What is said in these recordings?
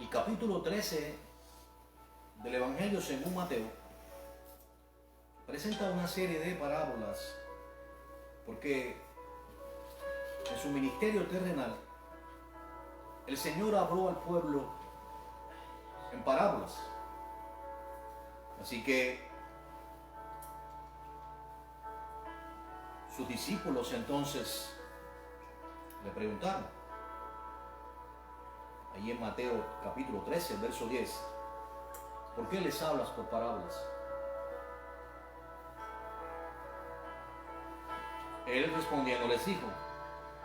El capítulo 13 del Evangelio según Mateo presenta una serie de parábolas, porque en su ministerio terrenal el Señor habló al pueblo en parábolas. Así que sus discípulos entonces le preguntaron, ahí en Mateo capítulo 13, verso 10, ¿por qué les hablas por parábolas? Él respondiendo les dijo,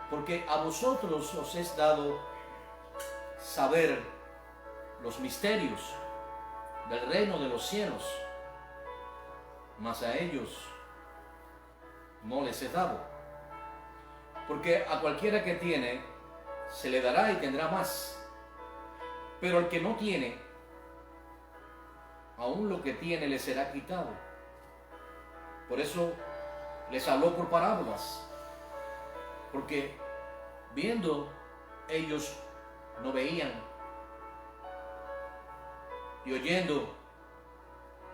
porque a vosotros os es dado saber los misterios del reino de los cielos, mas a ellos no les es dado. Porque a cualquiera que tiene, se le dará y tendrá más. Pero al que no tiene, aún lo que tiene le será quitado. Por eso les habló por parábolas, porque viendo ellos no veían, y oyendo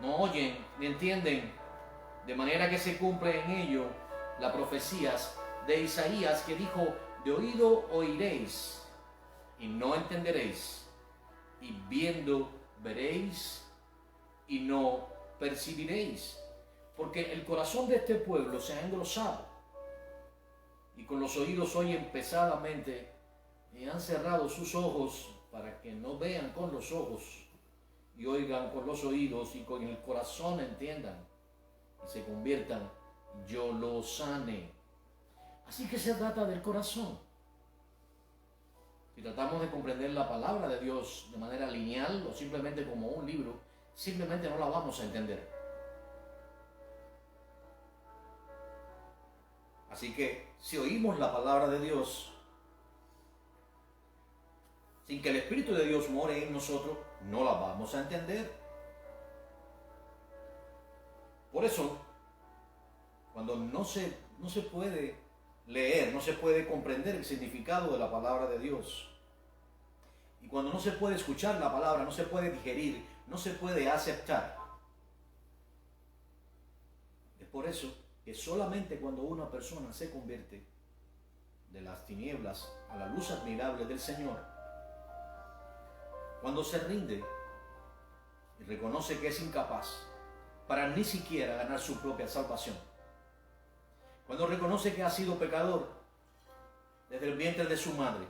no oyen ni entienden, de manera que se cumple en ello las profecías de Isaías, que dijo, de oído oiréis y no entenderéis, y viendo veréis y no percibiréis, porque el corazón de este pueblo se ha engrosado y con los oídos oyen pesadamente y han cerrado sus ojos para que no vean con los ojos y oigan con los oídos y con el corazón entiendan y se conviertan, yo los sane. Así que se trata del corazón. Si tratamos de comprender la palabra de Dios de manera lineal o simplemente como un libro, simplemente no la vamos a entender. Así que si oímos la palabra de Dios sin que el Espíritu de Dios more en nosotros, no la vamos a entender. Por eso, cuando no se puede leer, no se puede comprender el significado de la palabra de Dios, y cuando no se puede escuchar la palabra, no se puede digerir, no se puede aceptar, es por eso que solamente cuando una persona se convierte de las tinieblas a la luz admirable del Señor, cuando se rinde y reconoce que es incapaz para ni siquiera ganar su propia salvación, cuando reconoce que ha sido pecador desde el vientre de su madre,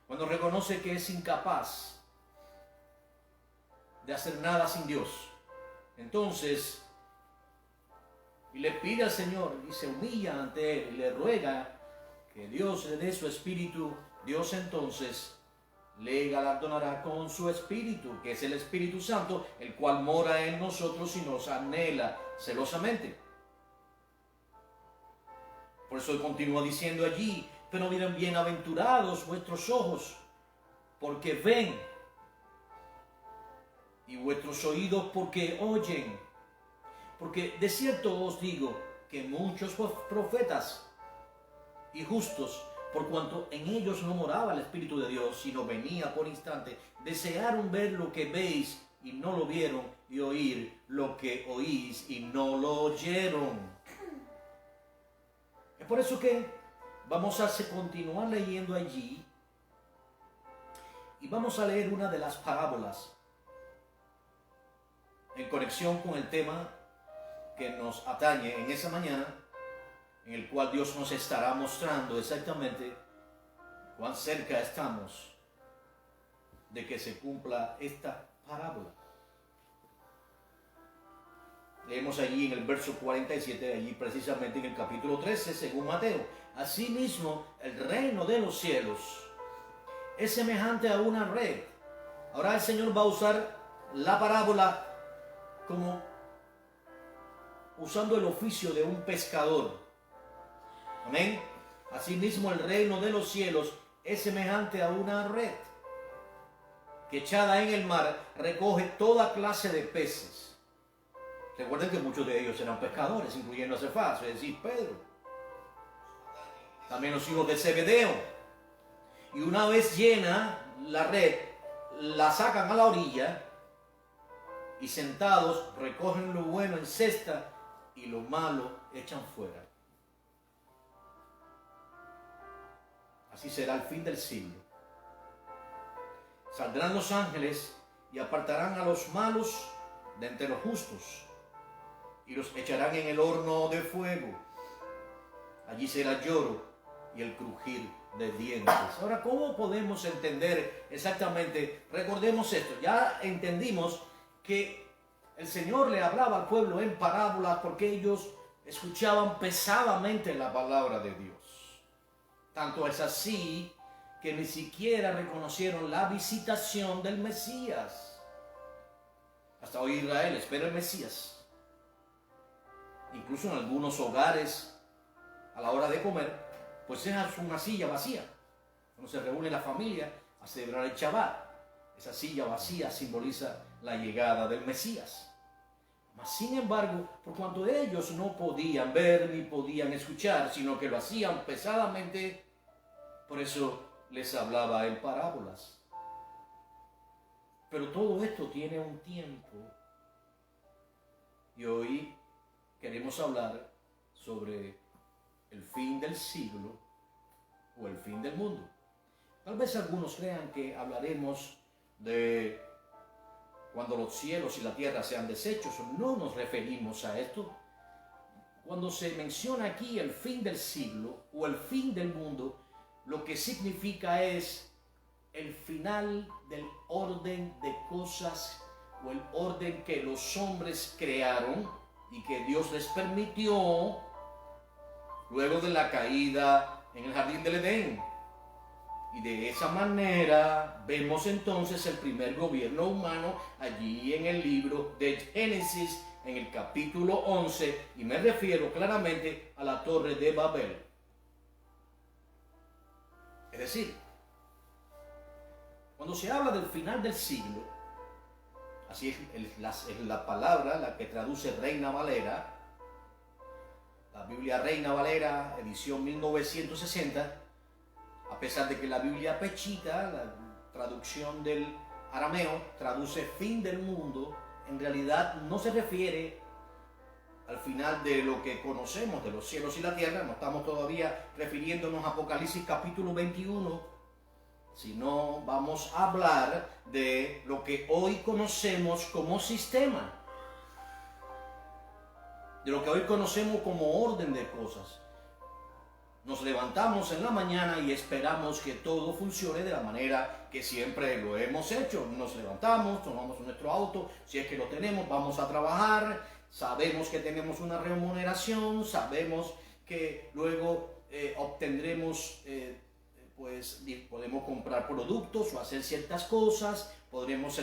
cuando reconoce que es incapaz de hacer nada sin Dios, entonces, y le pide al Señor y se humilla ante Él y le ruega que Dios le dé su espíritu, Dios entonces le galardonará con su espíritu, que es el Espíritu Santo, el cual mora en nosotros y nos anhela celosamente. Por eso continúa diciendo allí, pero miren, bienaventurados vuestros ojos, porque ven, y vuestros oídos porque oyen. Porque de cierto os digo que muchos profetas y justos, por cuanto en ellos no moraba el Espíritu de Dios, sino venía por instante, desearon ver lo que veis y no lo vieron, y oír lo que oís y no lo oyeron. Es por eso que vamos a continuar leyendo allí y vamos a leer una de las parábolas en conexión con el tema que nos atañe en esa mañana, en el cual Dios nos estará mostrando exactamente cuán cerca estamos de que se cumpla esta parábola. Leemos allí en el verso 47, allí precisamente en el capítulo 13, según Mateo. Asimismo, el reino de los cielos es semejante a una red. Ahora el Señor va a usar la parábola como usando el oficio de un pescador. Amén. Asimismo, el reino de los cielos es semejante a una red que echada en el mar recoge toda clase de peces. Recuerden que muchos de ellos eran pescadores, incluyendo a Cefas, es decir, Pedro. También los hijos de Zebedeo. Y una vez llena la red, la sacan a la orilla y sentados recogen lo bueno en cesta y lo malo echan fuera. Así será el fin del siglo. Saldrán los ángeles y apartarán a los malos de entre los justos y los echarán en el horno de fuego. Allí será lloro y el crujir de dientes. Ahora, ¿cómo podemos entender exactamente? Recordemos esto. Ya entendimos que el Señor le hablaba al pueblo en parábolas porque ellos escuchaban pesadamente la palabra de Dios. Tanto es así que ni siquiera reconocieron la visitación del Mesías. Hasta hoy Israel espera el Mesías. Incluso en algunos hogares, a la hora de comer, pues es una silla vacía. Cuando se reúne la familia a celebrar el Shabbat, esa silla vacía simboliza la llegada del Mesías. Mas, sin embargo, por cuanto ellos no podían ver ni podían escuchar, sino que lo hacían pesadamente, por eso les hablaba en parábolas. Pero todo esto tiene un tiempo. Y hoy queremos hablar sobre el fin del siglo o el fin del mundo. Tal vez algunos crean que hablaremos de cuando los cielos y la tierra sean deshechos. No nos referimos a esto. Cuando se menciona aquí el fin del siglo o el fin del mundo, lo que significa es el final del orden de cosas o el orden que los hombres crearon y que Dios les permitió luego de la caída en el jardín del Edén. Y de esa manera vemos entonces el primer gobierno humano allí en el libro de Génesis, en el capítulo 11, y me refiero claramente a la Torre de Babel. Es decir, cuando se habla del final del siglo, así es la palabra la que traduce Reina Valera, la Biblia Reina Valera, edición 1960, a pesar de que la Biblia Pechita, la traducción del arameo, traduce fin del mundo, en realidad no se refiere al final de lo que conocemos de los cielos y la tierra. No estamos todavía refiriéndonos a Apocalipsis capítulo 21, sino vamos a hablar de lo que hoy conocemos como sistema, de lo que hoy conocemos como orden de cosas. Nos levantamos en la mañana y esperamos que todo funcione de la manera que siempre lo hemos hecho. Nos levantamos, tomamos nuestro auto, si es que lo tenemos, vamos a trabajar, sabemos que tenemos una remuneración, sabemos que luego obtendremos, pues podemos comprar productos o hacer ciertas cosas, podremos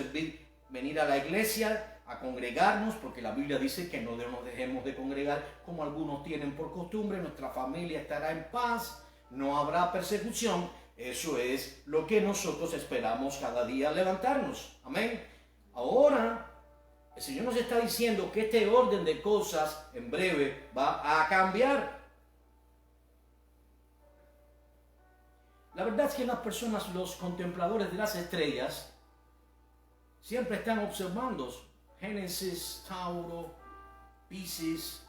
venir a la iglesia, a congregarnos, porque la Biblia dice que no nos dejemos de congregar como algunos tienen por costumbre. Nuestra familia estará en paz, no habrá persecución. Eso es lo que nosotros esperamos cada día al levantarnos. Amén. Ahora, el Señor nos está diciendo que este orden de cosas en breve va a cambiar. La verdad es que las personas, los contempladores de las estrellas, siempre están observando Génesis, Tauro, Piscis,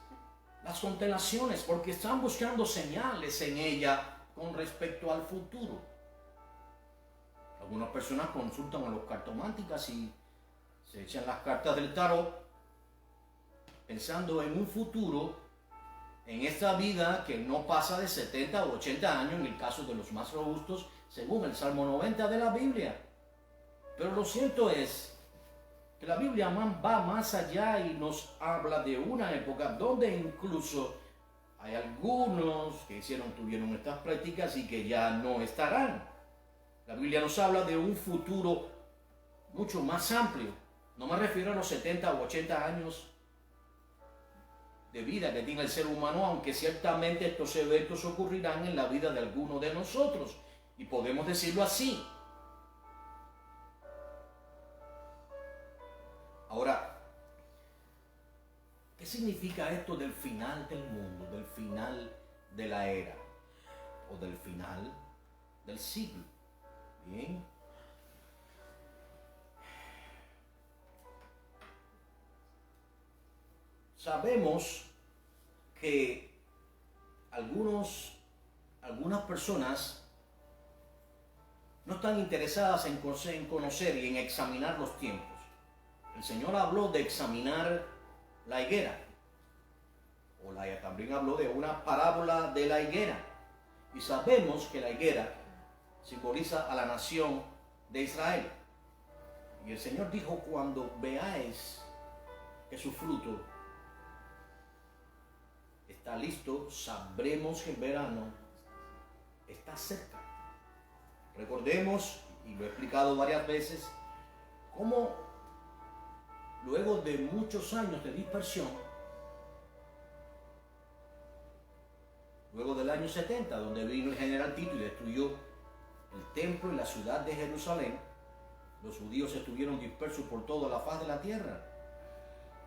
las constelaciones, porque están buscando señales en ella con respecto al futuro. Algunas personas consultan a los cartománticos y se echan las cartas del tarot pensando en un futuro, en esta vida que no pasa de 70 o 80 años, en el caso de los más robustos, según el Salmo 90 de la Biblia. Pero lo cierto es que la Biblia va más allá y nos habla de una época donde incluso hay algunos que tuvieron estas prácticas y que ya no estarán. La Biblia nos habla de un futuro mucho más amplio. No me refiero a los 70 o 80 años de vida que tiene el ser humano, aunque ciertamente estos eventos ocurrirán en la vida de algunos de nosotros. Y podemos decirlo así. Ahora, ¿qué significa esto del final del mundo, del final de la era o del final del siglo? Bien, Sabemos que algunas personas no están interesadas en conocer y en examinar los tiempos. El Señor habló de examinar la higuera, también habló de una parábola de la higuera. Y sabemos que la higuera simboliza a la nación de Israel. Y el Señor dijo, cuando veáis que su fruto está listo, sabremos que el verano está cerca. Recordemos, y lo he explicado varias veces, cómo luego de muchos años de dispersión, luego del año 70, donde vino el general Tito y destruyó el templo y la ciudad de Jerusalén, los judíos estuvieron dispersos por toda la faz de la tierra.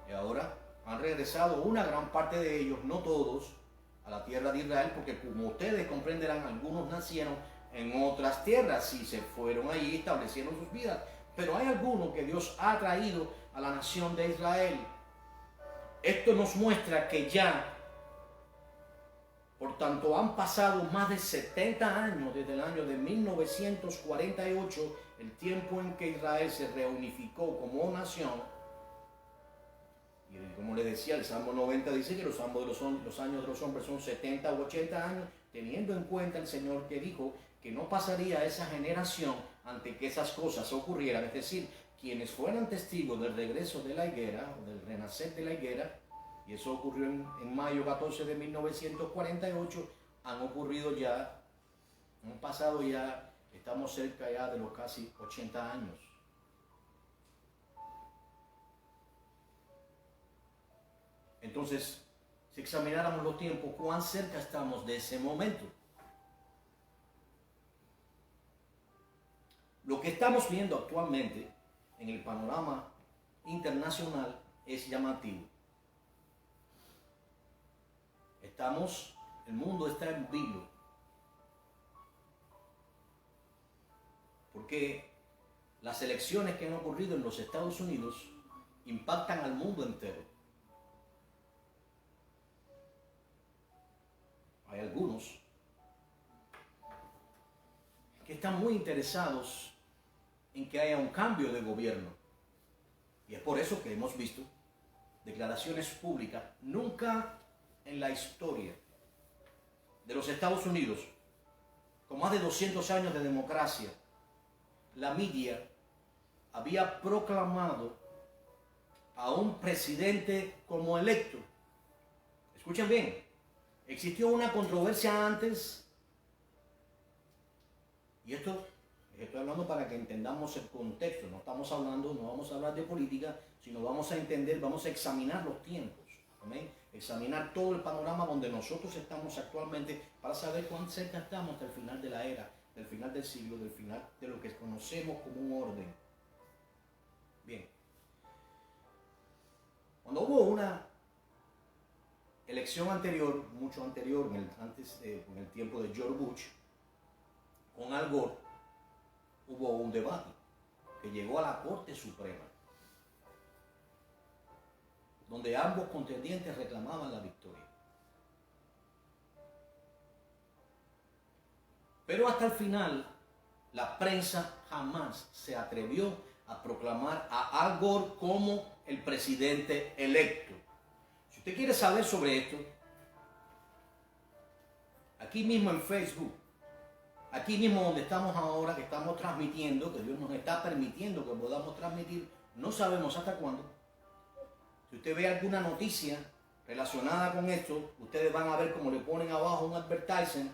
Y ahora han regresado una gran parte de ellos, no todos, a la tierra de Israel, porque como ustedes comprenderán, algunos nacieron en otras tierras y se fueron allí y establecieron sus vidas. Pero hay algunos que Dios ha traído a la nación de Israel. Esto nos muestra que ya, por tanto, han pasado más de 70 años desde el año de 1948, el tiempo en que Israel se reunificó como nación. Y como les decía, el Salmo 90 dice que los años de los hombres son 70 u 80 años, teniendo en cuenta el Señor que dijo que no pasaría esa generación ante que esas cosas ocurrieran. Es decir, quienes fueran testigos del regreso de la higuera, o del renacer de la higuera, y eso ocurrió en mayo 14 de 1948, han ocurrido ya, han pasado ya, estamos cerca ya de los casi 80 años. Entonces, si examináramos los tiempos, ¿cuán cerca estamos de ese momento? Lo que estamos viendo actualmente en el panorama internacional es llamativo. El mundo está en vilo. Porque las elecciones que han ocurrido en los Estados Unidos impactan al mundo entero. Hay algunos que están muy interesados en que haya un cambio de gobierno. Y es por eso que hemos visto declaraciones públicas. Nunca en la historia de los Estados Unidos, con más de 200 años de democracia, la media había proclamado a un presidente como electo. Escuchen bien, existió una controversia antes, y esto estoy hablando para que entendamos el contexto. No vamos a hablar de política, sino vamos a entender, vamos a examinar los tiempos. ¿Amén? Examinar todo el panorama donde nosotros estamos actualmente para saber cuán cerca estamos del final de la era, del final del siglo, del final de lo que conocemos como un orden. Bien. Cuando hubo una elección anterior, mucho anterior, en el tiempo de George Bush, con Al Gore, hubo un debate que llegó a la Corte Suprema, donde ambos contendientes reclamaban la victoria. Pero hasta el final, la prensa jamás se atrevió a proclamar a Al Gore como el presidente electo. Si usted quiere saber sobre esto, aquí mismo en Facebook, aquí mismo donde estamos ahora, que estamos transmitiendo, que Dios nos está permitiendo que podamos transmitir, no sabemos hasta cuándo. Si usted ve alguna noticia relacionada con esto, ustedes van a ver cómo le ponen abajo un advertisement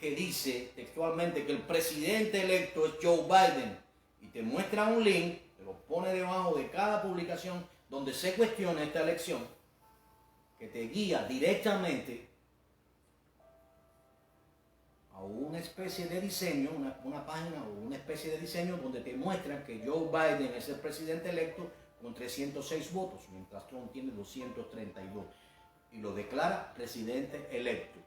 que dice textualmente que el presidente electo es Joe Biden, y te muestra un link, te lo pone debajo de cada publicación donde se cuestiona esta elección, que te guía directamente a una especie de diseño, una página o una especie de diseño donde te muestran que Joe Biden es el presidente electo con 306 votos, mientras Trump tiene 232, y lo declara presidente electo.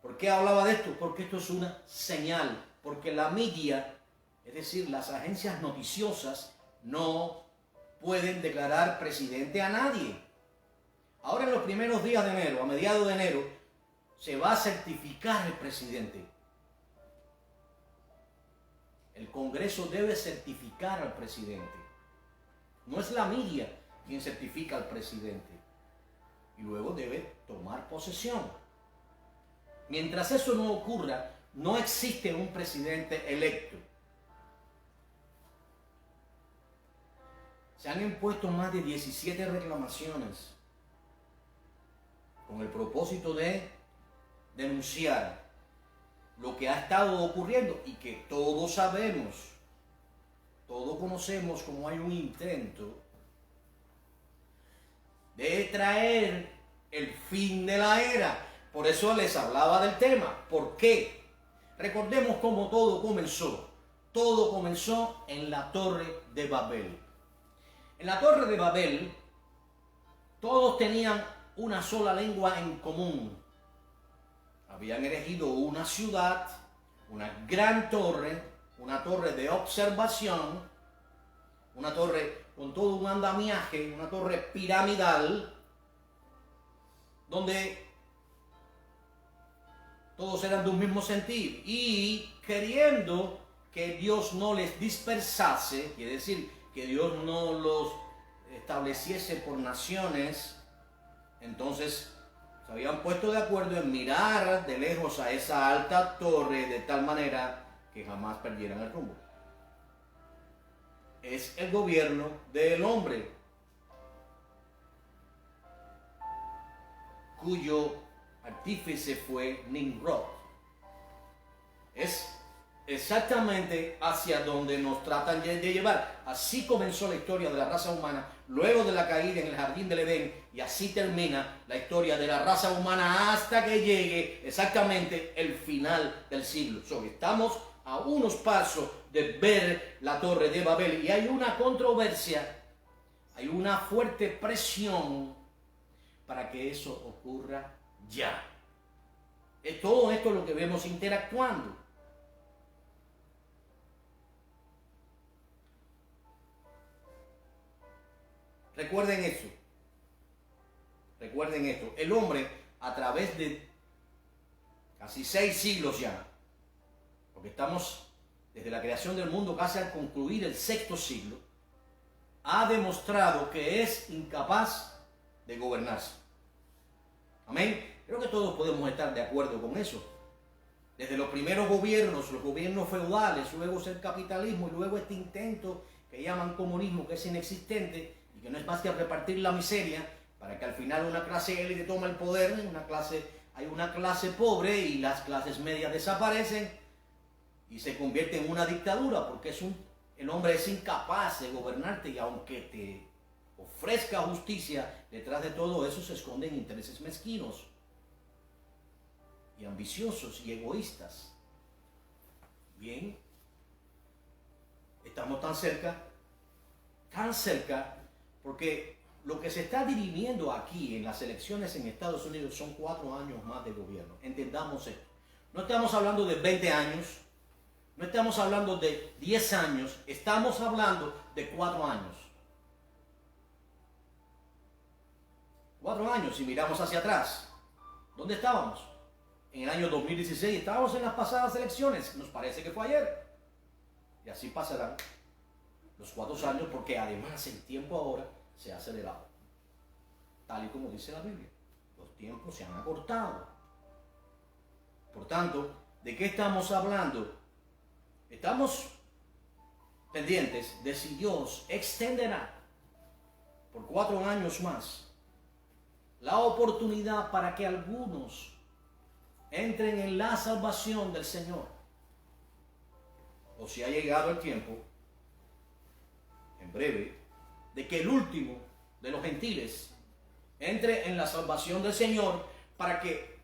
¿Por qué hablaba de esto? Porque esto es una señal, porque la media, es decir, las agencias noticiosas, no pueden declarar presidente a nadie. Ahora en los primeros días de enero, a mediados de enero, se va a certificar el presidente. El Congreso debe certificar al presidente. No es la media quien certifica al presidente. Y luego debe tomar posesión. Mientras eso no ocurra, no existe un presidente electo. Se han impuesto más de 17 reclamaciones con el propósito de denunciar lo que ha estado ocurriendo y que todos sabemos, todos conocemos como hay un intento de traer el fin de la era. Por eso les hablaba del tema. ¿Por qué? Recordemos cómo todo comenzó. Todo comenzó en la Torre de Babel. En la Torre de Babel, todos tenían una sola lengua en común. Habían elegido una ciudad, una gran torre, una torre de observación, una torre con todo un andamiaje, una torre piramidal, donde todos eran de un mismo sentir. Y queriendo que Dios no les dispersase, quiere decir que Dios no los estableciese por naciones, entonces se habían puesto de acuerdo en mirar de lejos a esa alta torre de tal manera que jamás perdieran el rumbo. Es el gobierno del hombre, cuyo artífice fue Nimrod. Es exactamente hacia donde nos tratan de llevar. Así comenzó la historia de la raza humana luego de la caída en el jardín del Edén, y así termina la historia de la raza humana hasta que llegue exactamente el final del siglo. Estamos a unos pasos de ver la Torre de Babel, y hay una controversia, hay una fuerte presión para que eso ocurra ya. Es todo esto lo que vemos interactuando. Recuerden eso. Recuerden esto. El hombre, a través de casi 6 siglos ya, porque estamos desde la creación del mundo casi al concluir el 6º siglo, ha demostrado que es incapaz de gobernarse. Amén. Creo que todos podemos estar de acuerdo con eso. Desde los primeros gobiernos, los gobiernos feudales, luego el capitalismo y luego este intento que llaman comunismo, que es inexistente y que no es más que repartir la miseria para que al final una clase élite tome el poder, hay una clase pobre y las clases medias desaparecen y se convierte en una dictadura, porque el hombre es incapaz de gobernarte, y aunque te ofrezca justicia, detrás de todo eso se esconden intereses mezquinos y ambiciosos y egoístas. Bien, estamos tan cerca, porque lo que se está dirimiendo aquí en las elecciones en Estados Unidos son 4 años más de gobierno. Entendamos esto. No estamos hablando de 20 años, no estamos hablando de 10 años, estamos hablando de 4 años. 4 años, si miramos hacia atrás, ¿dónde estábamos? En el año 2016 estábamos en las pasadas elecciones, nos parece que fue ayer. Y así pasarán los 4 años, porque además el tiempo ahora se ha acelerado. Tal y como dice la Biblia, los tiempos se han acortado. Por tanto, ¿de qué estamos hablando? Estamos pendientes de si Dios extenderá por 4 años más la oportunidad para que algunos entren en la salvación del Señor, o si ha llegado el tiempo, en breve, de que el último de los gentiles entre en la salvación del Señor, para que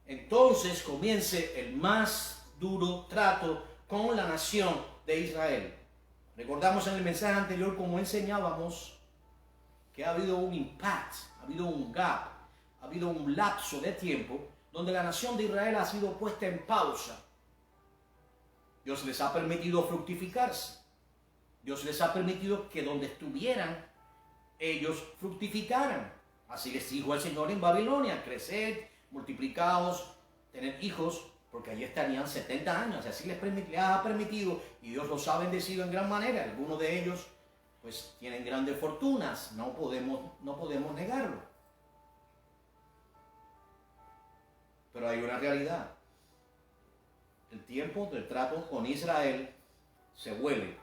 entonces comience el más duro trato con la nación de Israel. Recordamos en el mensaje anterior, como enseñábamos, que ha habido un impasse, ha habido un gap, ha habido un lapso de tiempo donde la nación de Israel ha sido puesta en pausa. Dios les ha permitido fructificarse. Dios les ha permitido que donde estuvieran, ellos fructificaran. Así les dijo el Señor en Babilonia: creced, multiplicaos, tened hijos, porque allí estarían 70 años. Así les ha permitido, y Dios los ha bendecido en gran manera. Algunos de ellos pues tienen grandes fortunas, no podemos negarlo. Pero hay una realidad. El tiempo del trato con Israel se huele.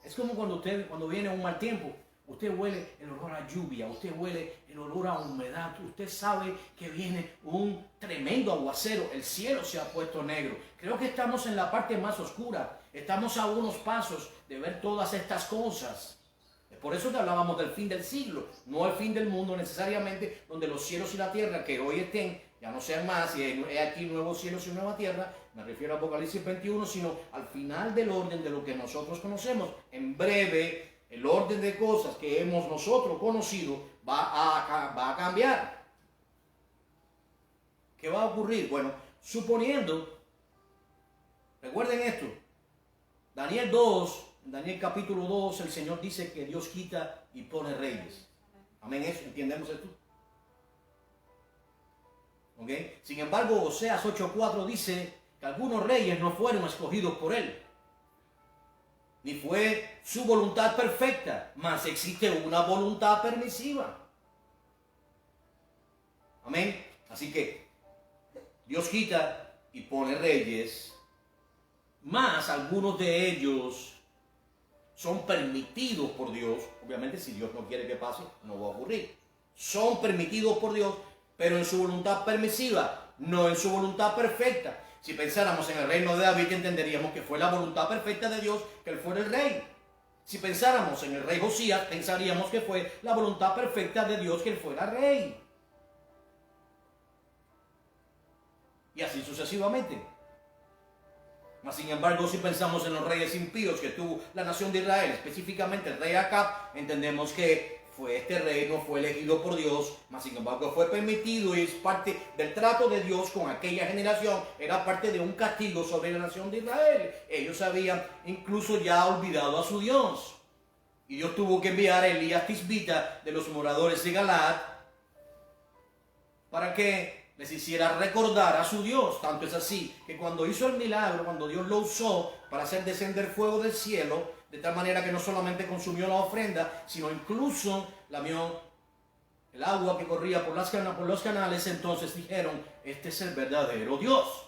Es como cuando viene un mal tiempo. Usted huele el olor a lluvia, usted huele el olor a humedad, usted sabe que viene un tremendo aguacero, el cielo se ha puesto negro. Creo que estamos en la parte más oscura, estamos a unos pasos de ver todas estas cosas. Es por eso que hablábamos del fin del siglo, no el fin del mundo necesariamente, donde los cielos y la tierra que hoy estén ya no sean más, y hay aquí nuevos cielos y nueva tierra, me refiero a Apocalipsis 21, sino al final del orden de lo que nosotros conocemos. En breve, el orden de cosas que hemos nosotros conocido va a cambiar. ¿Qué va a ocurrir? Bueno, suponiendo, recuerden esto, Daniel 2, en Daniel capítulo 2, el Señor dice que Dios quita y pone reyes. Amén, eso, ¿entendemos esto? ¿Okay? Sin embargo, Oseas 8:4 dice que algunos reyes no fueron escogidos por Él, ni fue su voluntad perfecta, mas existe una voluntad permisiva. Amén. Así que Dios quita y pone reyes, mas algunos de ellos son permitidos por Dios. Obviamente, si Dios no quiere que pase, no va a ocurrir. Son permitidos por Dios, pero en su voluntad permisiva, no en su voluntad perfecta. Si pensáramos en el reino de David, entenderíamos que fue la voluntad perfecta de Dios que él fuera el rey. Si pensáramos en el rey Josías, pensaríamos que fue la voluntad perfecta de Dios que él fuera rey. Y así sucesivamente. Mas, sin embargo, si pensamos en los reyes impíos que tuvo la nación de Israel, específicamente el rey Acab, entendemos que este rey no fue elegido por Dios, mas sin embargo fue permitido, y es parte del trato de Dios con aquella generación, era parte de un castigo sobre la nación de Israel. Ellos habían incluso ya olvidado a su Dios, y Dios tuvo que enviar a Elías Tisbita de los moradores de Galaad para que les hiciera recordar a su Dios. Tanto es así que cuando hizo el milagro, cuando Dios lo usó para hacer descender fuego del cielo, de tal manera que no solamente consumió la ofrenda, sino incluso lamió el agua que corría por los canales, entonces dijeron: este es el verdadero Dios.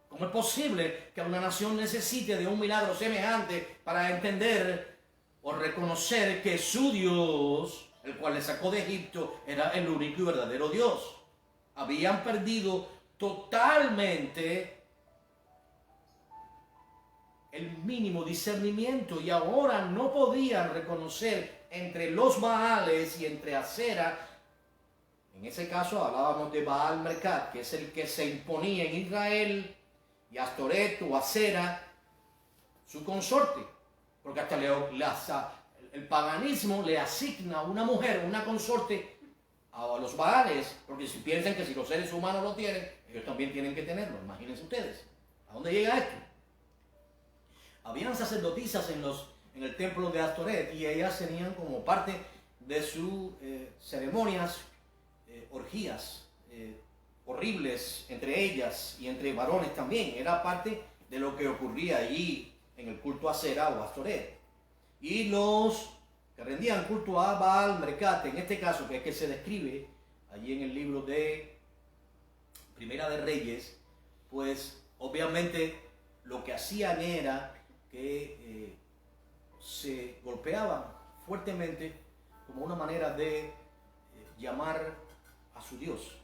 ¿Cómo es posible que una nación necesite de un milagro semejante para entender o reconocer que su Dios, el cual le sacó de Egipto, era el único y verdadero Dios? Habían perdido totalmente el mínimo discernimiento, y ahora no podían reconocer entre los Baales y entre Acera. En ese caso hablábamos de Baal Mercat, que es el que se imponía en Israel, y Astoret o Acera, su consorte, porque hasta el paganismo le asigna una mujer, una consorte a los Baales, porque si piensan que si los seres humanos lo tienen, ellos también tienen que tenerlo. Imagínense ustedes, ¿a dónde llega esto? Habían sacerdotisas en el templo de Astoret, y ellas tenían como parte de sus ceremonias orgías horribles entre ellas y entre varones también. Era parte de lo que ocurría allí en el culto a Acera o Astoret. Y los que rendían culto a Baal Mercat, en este caso, que es que se describe allí en el libro de Primera de Reyes, pues obviamente lo que hacían era que se golpeaban fuertemente como una manera de llamar a su Dios.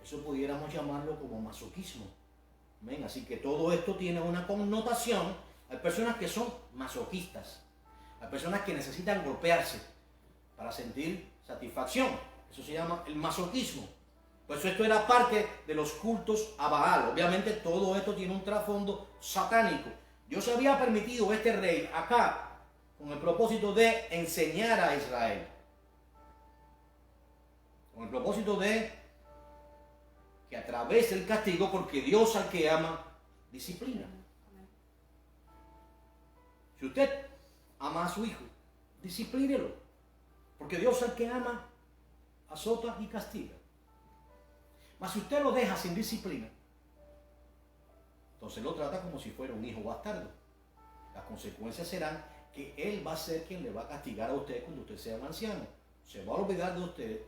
Eso pudiéramos llamarlo como masoquismo. ¿Ven? Así que todo esto tiene una connotación. Hay personas que son masoquistas, hay personas que necesitan golpearse para sentir satisfacción. Eso se llama el masoquismo. Pues esto era parte de los cultos a Baal. Obviamente todo esto tiene un trasfondo satánico. Dios había permitido este rey acá con el propósito de enseñar a Israel, con el propósito de que a través del castigo, porque Dios al que ama disciplina. Si usted ama a su hijo, disciplínelo, porque Dios al que ama azota y castiga. Mas si usted lo deja sin disciplina, entonces lo trata como si fuera un hijo bastardo. Las consecuencias serán que él va a ser quien le va a castigar a usted cuando usted sea un anciano. Se va a olvidar de usted,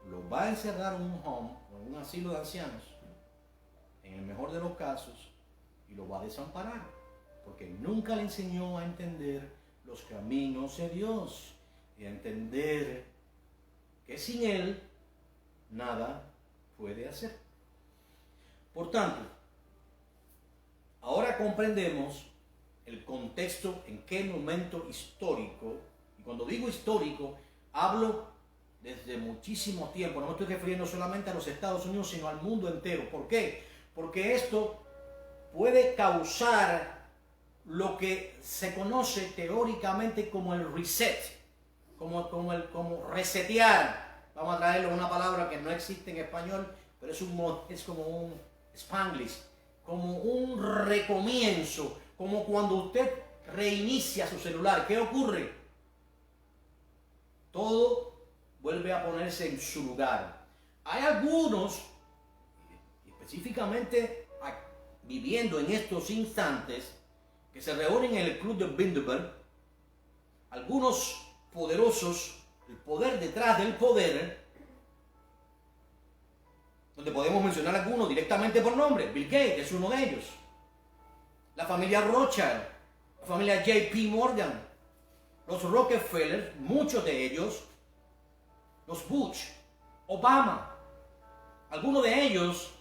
lo va a encerrar en un home o en un asilo de ancianos, en el mejor de los casos, y lo va a desamparar, porque nunca le enseñó a entender los caminos de Dios y a entender que sin Él nada puede hacer. Por tanto, ahora comprendemos el contexto, en qué momento histórico, y cuando digo histórico, hablo desde muchísimo tiempo, no me estoy refiriendo solamente a los Estados Unidos, sino al mundo entero. ¿Por qué? Porque esto puede causar lo que se conoce teóricamente como el reset, como resetear. Vamos a traerlo una palabra que no existe en español, pero es como un Spanglish, como un recomienzo, como cuando usted reinicia su celular. ¿Qué ocurre? Todo vuelve a ponerse en su lugar. Hay algunos, específicamente viviendo en estos instantes, que se reúnen en el club de Bilderberg, algunos poderosos, el poder detrás del poder, donde podemos mencionar algunos directamente por nombre. Bill Gates es uno de ellos, la familia Rothschild, la familia JP Morgan, los Rockefeller, muchos de ellos, los Bush, Obama, algunos de ellos,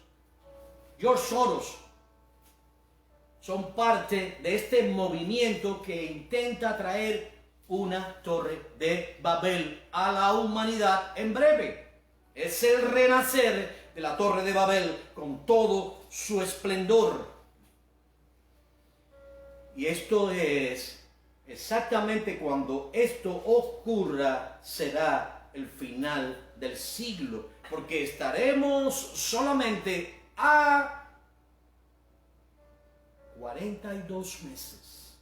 George Soros, son parte de este movimiento que intenta traer una torre de Babel a la humanidad en breve. Es el renacer de la torre de Babel con todo su esplendor. Y esto es exactamente cuando esto ocurra, será el final del siglo, porque estaremos solamente a 42 meses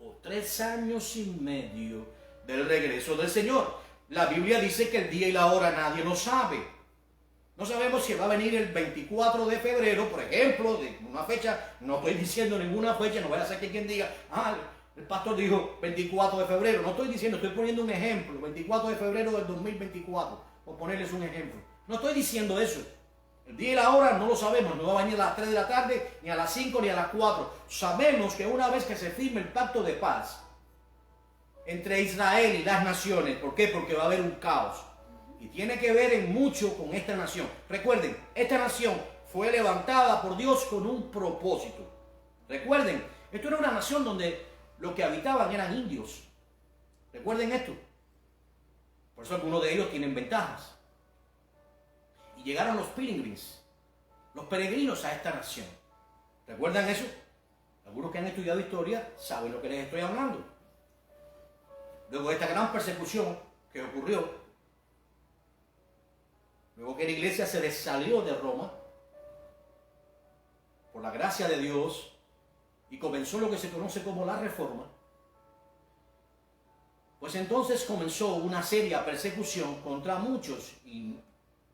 o 3 años y medio del regreso del Señor. La Biblia dice que el día y la hora nadie lo sabe. No sabemos si va a venir el 24 de febrero, por ejemplo, de una fecha. No estoy diciendo ninguna fecha, no vaya a ser que quien diga, el pastor dijo 24 de febrero. No estoy diciendo, estoy poniendo un ejemplo, 24 de febrero del 2024, por ponerles un ejemplo. No estoy diciendo eso. El día y la hora no lo sabemos, no va a venir a las 3 de la tarde, ni a las 5, ni a las 4. Sabemos que una vez que se firme el pacto de paz entre Israel y las naciones, ¿por qué? Porque va a haber un caos. Y tiene que ver en mucho con esta nación. Recuerden, esta nación fue levantada por Dios con un propósito. Recuerden, esto era una nación donde los que habitaban eran indios. Recuerden esto. Por eso algunos de ellos tienen ventajas. Y llegaron los pilgrims, los peregrinos a esta nación. ¿Recuerdan eso? Algunos que han estudiado historia saben lo que les estoy hablando. Luego de esta gran persecución que ocurrió, luego que la iglesia se salió de Roma, por la gracia de Dios, y comenzó lo que se conoce como la Reforma, pues entonces comenzó una seria persecución contra muchos. Y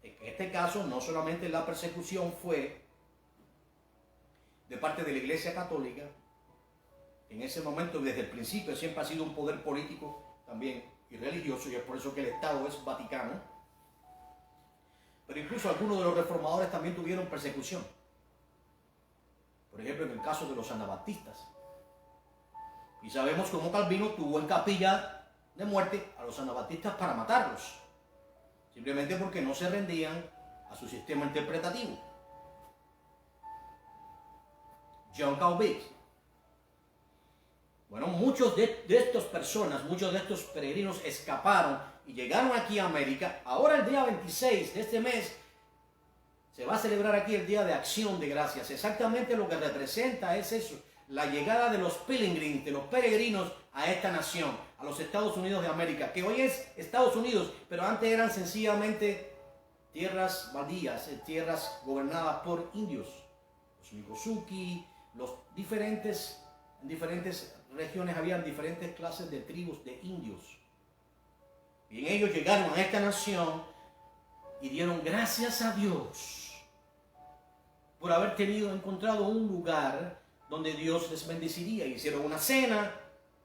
en este caso no solamente la persecución fue de parte de la Iglesia Católica, en ese momento desde el principio siempre ha sido un poder político también y religioso, y es por eso que el Estado es Vaticano, pero incluso algunos de los reformadores también tuvieron persecución. Por ejemplo, en el caso de los anabaptistas. Y sabemos cómo Calvino tuvo en capilla de muerte a los anabaptistas para matarlos, simplemente porque no se rendían a su sistema interpretativo. John Calvin. Bueno, muchos de estas personas, muchos de estos peregrinos escaparon y llegaron aquí a América. Ahora el día 26 de este mes se va a celebrar aquí el Día de Acción de Gracias. Exactamente lo que representa es eso, la llegada de los pilgrims, de los peregrinos a esta nación, a los Estados Unidos de América, que hoy es Estados Unidos, pero antes eran sencillamente tierras baldías, tierras gobernadas por indios, los Miccosukee, en diferentes regiones habían diferentes clases de tribus de indios. Y en ellos llegaron a esta nación y dieron gracias a Dios por haber encontrado un lugar donde Dios les bendeciría. Hicieron una cena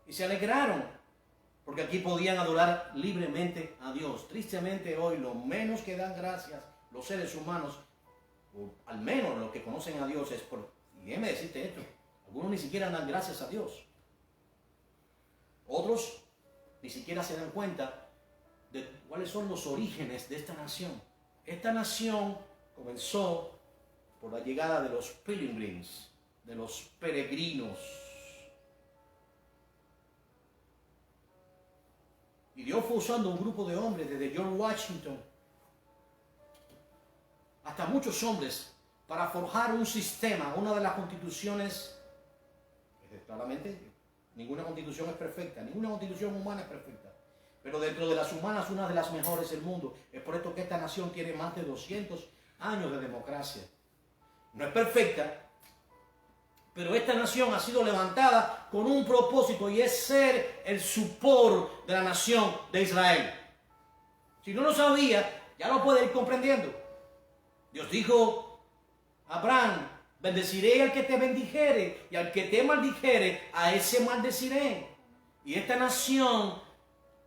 y se alegraron, porque aquí podían adorar libremente a Dios. Tristemente hoy lo menos que dan gracias los seres humanos, o al menos los que conocen a Dios, es por, y déjeme decirte esto, algunos ni siquiera dan gracias a Dios. Otros ni siquiera se dan cuenta de cuáles son los orígenes de esta nación. Esta nación comenzó por la llegada de los pilgrims, de los peregrinos. Y Dios fue usando un grupo de hombres, desde George Washington hasta muchos hombres, para forjar un sistema, una de las constituciones. Claramente, ninguna constitución es perfecta, ninguna constitución humana es perfecta, pero dentro de las humanas, una de las mejores del mundo. Es por esto que esta nación tiene más de 200 años de democracia. No es perfecta, pero esta nación ha sido levantada con un propósito, y es ser el support de la nación de Israel. Si no lo sabía, ya lo puede ir comprendiendo. Dios dijo a Abraham: bendeciré al que te bendijere, y al que te maldijere, a ese maldeciré. Y esta nación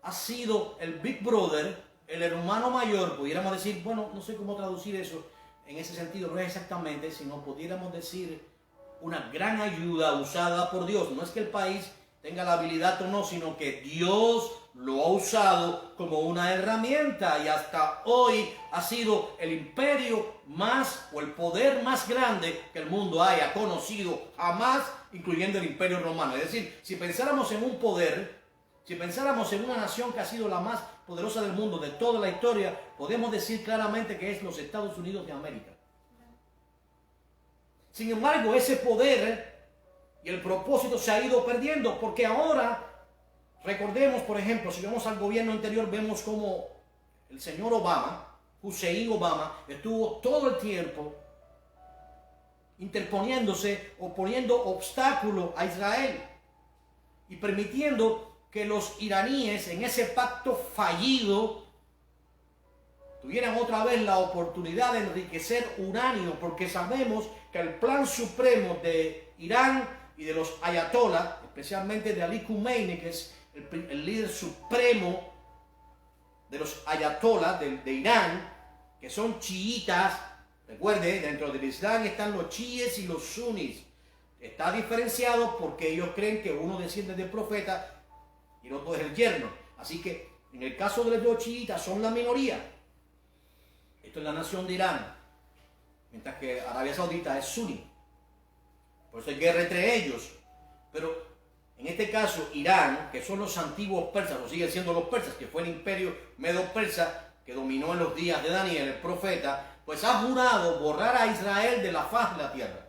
ha sido el Big Brother, el hermano mayor. Pudiéramos decir, bueno, no sé cómo traducir eso en ese sentido, no es exactamente, sino pudiéramos decir una gran ayuda usada por Dios. No es que el país tenga la habilidad o no, sino que Dios lo ha usado como una herramienta, y hasta hoy ha sido el imperio más, o el poder más grande que el mundo haya conocido jamás, incluyendo el imperio romano. Es decir, si pensáramos en un poder, si pensáramos en una nación que ha sido la más poderosa del mundo de toda la historia, podemos decir claramente que es los Estados Unidos de América. Sin embargo, ese poder y el propósito se ha ido perdiendo, porque ahora, recordemos, por ejemplo, si vemos al gobierno anterior, vemos como el señor Obama, Hussein Obama, estuvo todo el tiempo interponiéndose o poniendo obstáculo a Israel y permitiendo que los iraníes, en ese pacto fallido, tuvieran otra vez la oportunidad de enriquecer uranio, porque sabemos que el plan supremo de Irán y de los ayatolás, especialmente de Ali Khamenei, que es el líder supremo de los ayatolás de Irán, que son chiitas. Recuerde, dentro del Islam están los chiíes y los suníes. Está diferenciado porque ellos creen que uno desciende del profeta y el otro es el yerno. Así que en el caso de los chiitas son la minoría. Esto es la nación de Irán, mientras que Arabia Saudita es suní. Por eso hay guerra entre ellos. Pero en este caso, Irán, que son los antiguos persas, o siguen siendo los persas, que fue el imperio medo-persa que dominó en los días de Daniel, el profeta, pues ha jurado borrar a Israel de la faz de la tierra.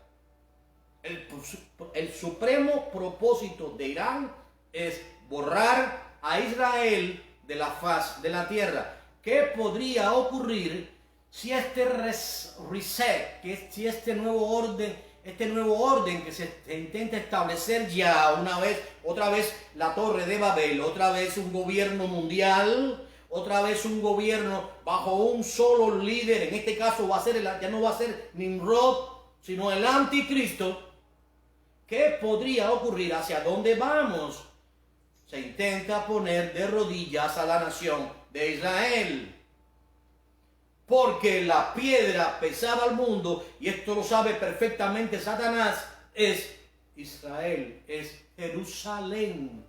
El supremo propósito de Irán es borrar a Israel de la faz de la tierra. ¿Qué podría ocurrir si este reset, si este nuevo orden que se intenta establecer ya otra vez la Torre de Babel, otra vez un gobierno mundial, otra vez un gobierno bajo un solo líder? En este caso ya no va a ser Nimrod, sino el anticristo. ¿Qué podría ocurrir? ¿Hacia dónde vamos? Se intenta poner de rodillas a la nación de Israel, porque la piedra pesada al mundo, y esto lo sabe perfectamente Satanás, es Israel, es Jerusalén,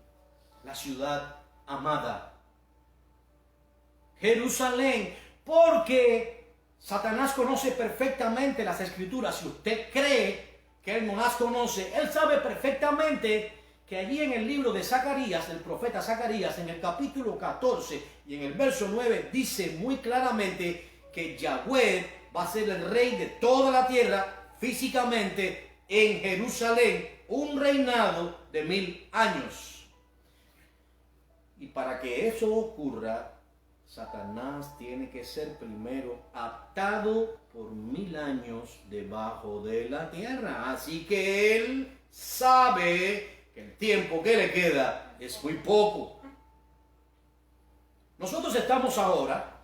la ciudad amada. Jerusalén, porque Satanás conoce perfectamente las Escrituras. Si usted cree que él no las conoce, él sabe perfectamente que allí en el libro de Zacarías, el profeta Zacarías, en el capítulo 14 y en el verso 9, dice muy claramente que Yahweh va a ser el rey de toda la tierra físicamente en Jerusalén, un reinado de 1000 años. Y para que eso ocurra, Satanás tiene que ser primero atado por 1000 años debajo de la tierra. Así que él sabe que el tiempo que le queda es muy poco. Nosotros estamos ahora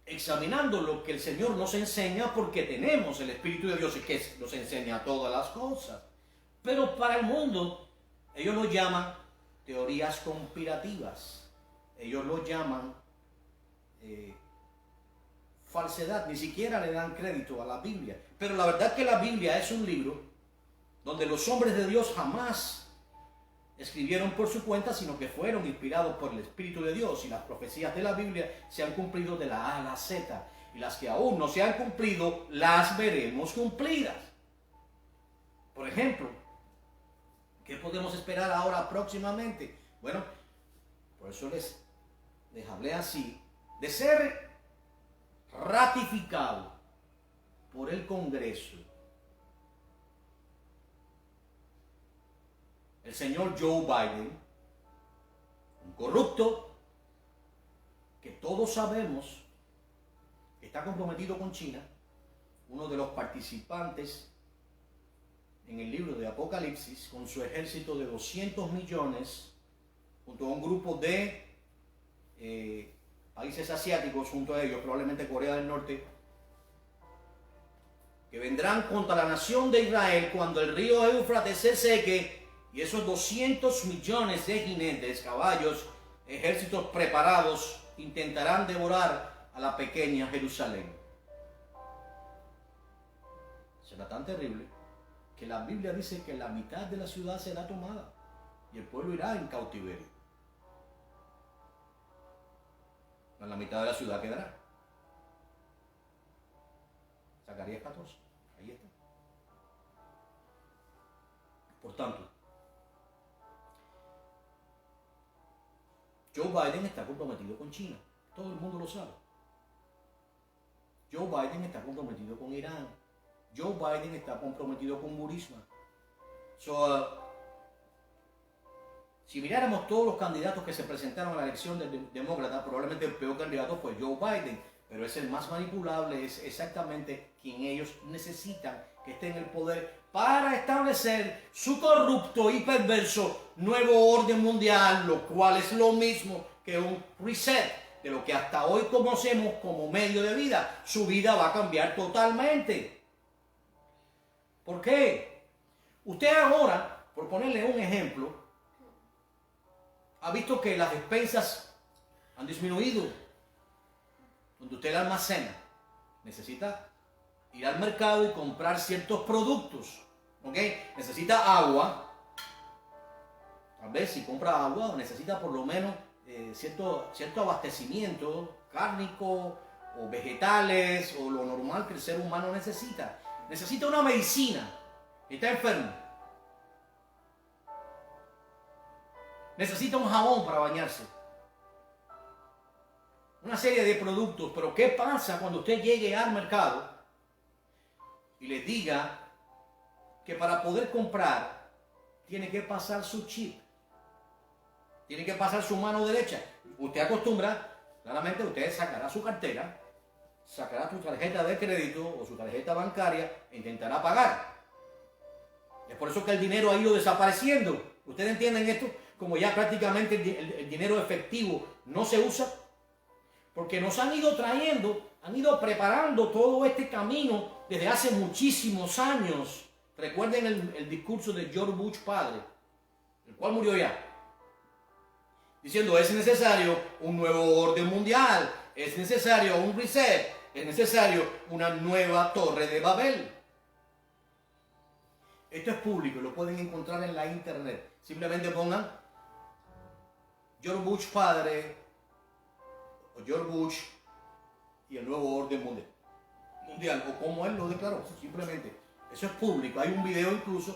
examinando lo que el Señor nos enseña, porque tenemos el Espíritu de Dios y que nos enseña todas las cosas. Pero para el mundo, ellos lo llaman teorías conspirativas. Ellos lo llaman falsedad. Ni siquiera le dan crédito a la Biblia. Pero la verdad es que la Biblia es un libro donde los hombres de Dios jamás escribieron por su cuenta, sino que fueron inspirados por el Espíritu de Dios, y las profecías de la Biblia se han cumplido de la A a la Z, y las que aún no se han cumplido las veremos cumplidas. Por ejemplo, ¿qué podemos esperar ahora próximamente? Bueno, por eso les hablé así, de ser ratificado por el Congreso el señor Joe Biden, un corrupto que todos sabemos que está comprometido con China, uno de los participantes en el libro de Apocalipsis, con su ejército de 200 millones, junto a un grupo de países asiáticos, junto a ellos, probablemente Corea del Norte, que vendrán contra la nación de Israel cuando el río Éufrates se seque, y esos 200 millones de jinetes, caballos, ejércitos preparados, intentarán devorar a la pequeña Jerusalén. Será tan terrible que la Biblia dice que la mitad de la ciudad será tomada y el pueblo irá en cautiverio. La mitad de la ciudad quedará. Zacarías 14, ahí está. Por tanto, Joe Biden está comprometido con China. Todo el mundo lo sabe. Joe Biden está comprometido con Irán. Joe Biden está comprometido con Burisma. Si miráramos todos los candidatos que se presentaron a la elección del demócrata, probablemente el peor candidato fue Joe Biden, pero es el más manipulable, es exactamente quien ellos necesitan que esté en el poder para establecer su corrupto y perverso nuevo orden mundial, lo cual es lo mismo que un reset de lo que hasta hoy conocemos como medio de vida. Su vida va a cambiar totalmente. ¿Por qué? Usted ahora, por ponerle un ejemplo, ha visto que las despensas han disminuido. Donde usted almacena, necesita ir al mercado y comprar ciertos productos. ¿Ok? Necesita agua. Tal vez si compra agua, necesita por lo menos cierto abastecimiento cárnico o vegetales o lo normal que el ser humano necesita. Necesita una medicina. Está enfermo. Necesita un jabón para bañarse. Una serie de productos. Pero ¿qué pasa cuando usted llegue al mercado y le diga que para poder comprar tiene que pasar su chip? Tiene que pasar su mano derecha. Usted acostumbra, claramente usted sacará su cartera, sacará su tarjeta de crédito o su tarjeta bancaria e intentará pagar. Es por eso que el dinero ha ido desapareciendo. ¿Ustedes entienden esto? Como ya prácticamente el dinero efectivo no se usa. Porque nos han ido trayendo, han ido preparando todo este camino desde hace muchísimos años. Recuerden el discurso de George Bush padre, el cual murió ya. Diciendo, es necesario un nuevo orden mundial, es necesario un reset, es necesario una nueva torre de Babel. Esto es público, lo pueden encontrar en la internet. Simplemente pongan George Bush padre o George Bush y el nuevo orden mundial, o como él lo declaró. Simplemente, eso es público. Hay un video incluso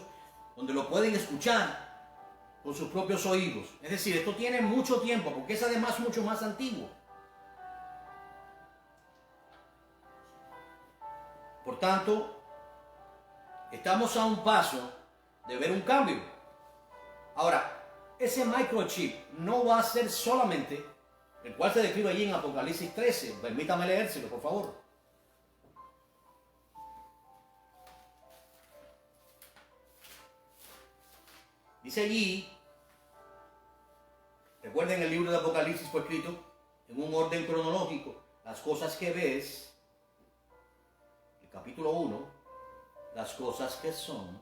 donde lo pueden escuchar con sus propios oídos. Es decir, esto tiene mucho tiempo, porque es además mucho más antiguo. Por tanto, estamos a un paso de ver un cambio. Ahora, ese microchip no va a ser solamente el cual se describe allí en Apocalipsis 13. Permítame leérselo, por favor. Dice allí, recuerden, el libro de Apocalipsis fue escrito en un orden cronológico. las cosas que ves, el capítulo 1, las cosas que son,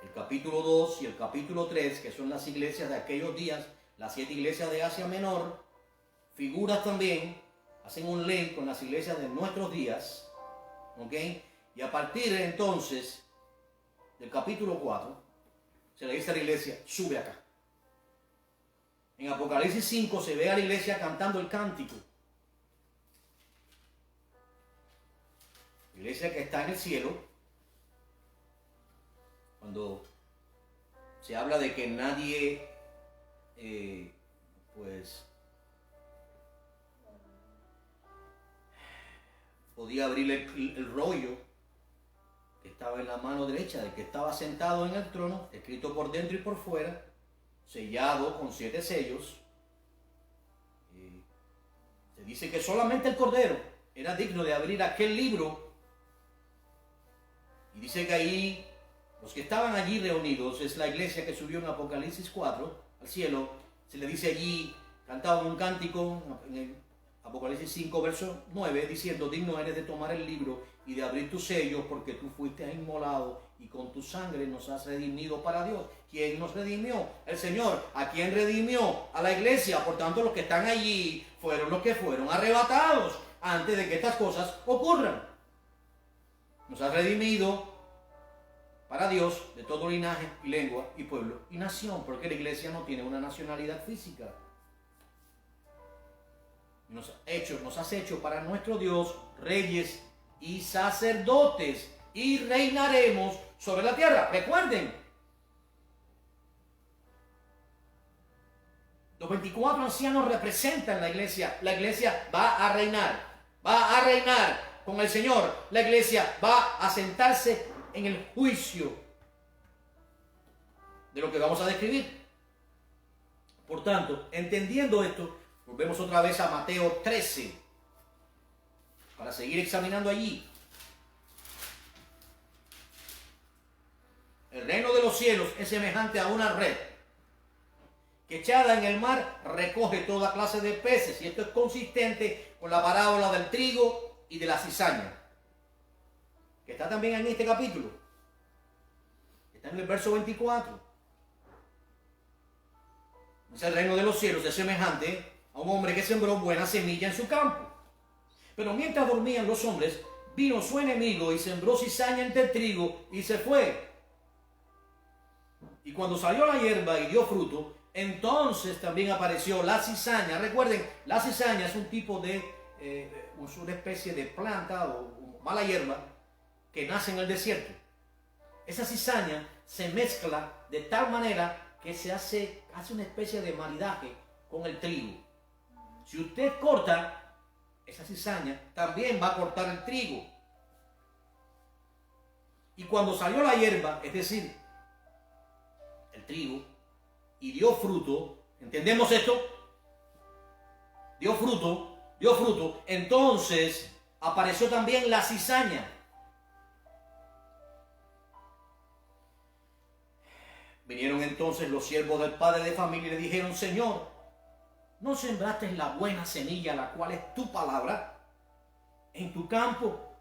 el capítulo 2 y el capítulo 3, que son las iglesias de aquellos días, las 7 iglesias de Asia Menor, figuras también, hacen un link con las iglesias de nuestros días, ¿ok? Y a partir de entonces, del capítulo 4, se le dice a la iglesia, sube acá. En Apocalipsis 5 se ve a la iglesia cantando el cántico. La iglesia que está en el cielo, cuando se habla de que nadie, podía abrir el rollo que estaba en la mano derecha del que estaba sentado en el trono, escrito por dentro y por fuera, sellado con 7 sellos. Se dice que solamente el Cordero era digno de abrir aquel libro. Y dice que ahí, los que estaban allí reunidos, es la iglesia que subió en Apocalipsis 4 al cielo. Se le dice allí, cantaban un cántico en el Apocalipsis 5, verso 9, diciendo, digno eres de tomar el libro y de abrir tus sellos, porque tú fuiste inmolado y con tu sangre nos has redimido para Dios. ¿Quién nos redimió? El Señor. ¿A quién redimió? A la iglesia. Por tanto, los que están allí fueron los que fueron arrebatados antes de que estas cosas ocurran. Nos ha redimido para Dios de todo linaje y lengua y pueblo y nación, porque la iglesia no tiene una nacionalidad física. Nos has hecho para nuestro Dios reyes y sacerdotes y reinaremos sobre la tierra. Recuerden, los 24 ancianos representan la iglesia. La iglesia va a reinar con el Señor. La iglesia va a sentarse en el juicio de lo que vamos a describir. Por tanto, entendiendo esto, volvemos otra vez a Mateo 13 para seguir examinando allí. El reino de los cielos es semejante a una red que echada en el mar recoge toda clase de peces. Y esto es consistente con la parábola del trigo y de la cizaña, que está también en este capítulo. Está en el verso 24. El reino de los cielos es semejante a un hombre que sembró buena semilla en su campo. Pero mientras dormían los hombres, vino su enemigo y sembró cizaña entre el trigo y se fue. Y cuando salió la hierba y dio fruto, entonces también apareció la cizaña. Recuerden, la cizaña es un tipo de, una especie de planta o mala hierba que nace en el desierto. Esa cizaña se mezcla de tal manera que se hace una especie de maridaje con el trigo. Si usted corta esa cizaña, también va a cortar el trigo. Y cuando salió la hierba, es decir, el trigo, y dio fruto, ¿entendemos esto? Dio fruto, entonces apareció también la cizaña. Vinieron entonces los siervos del padre de familia y le dijeron, Señor, ¿no sembraste la buena semilla, la cual es tu palabra, en tu campo?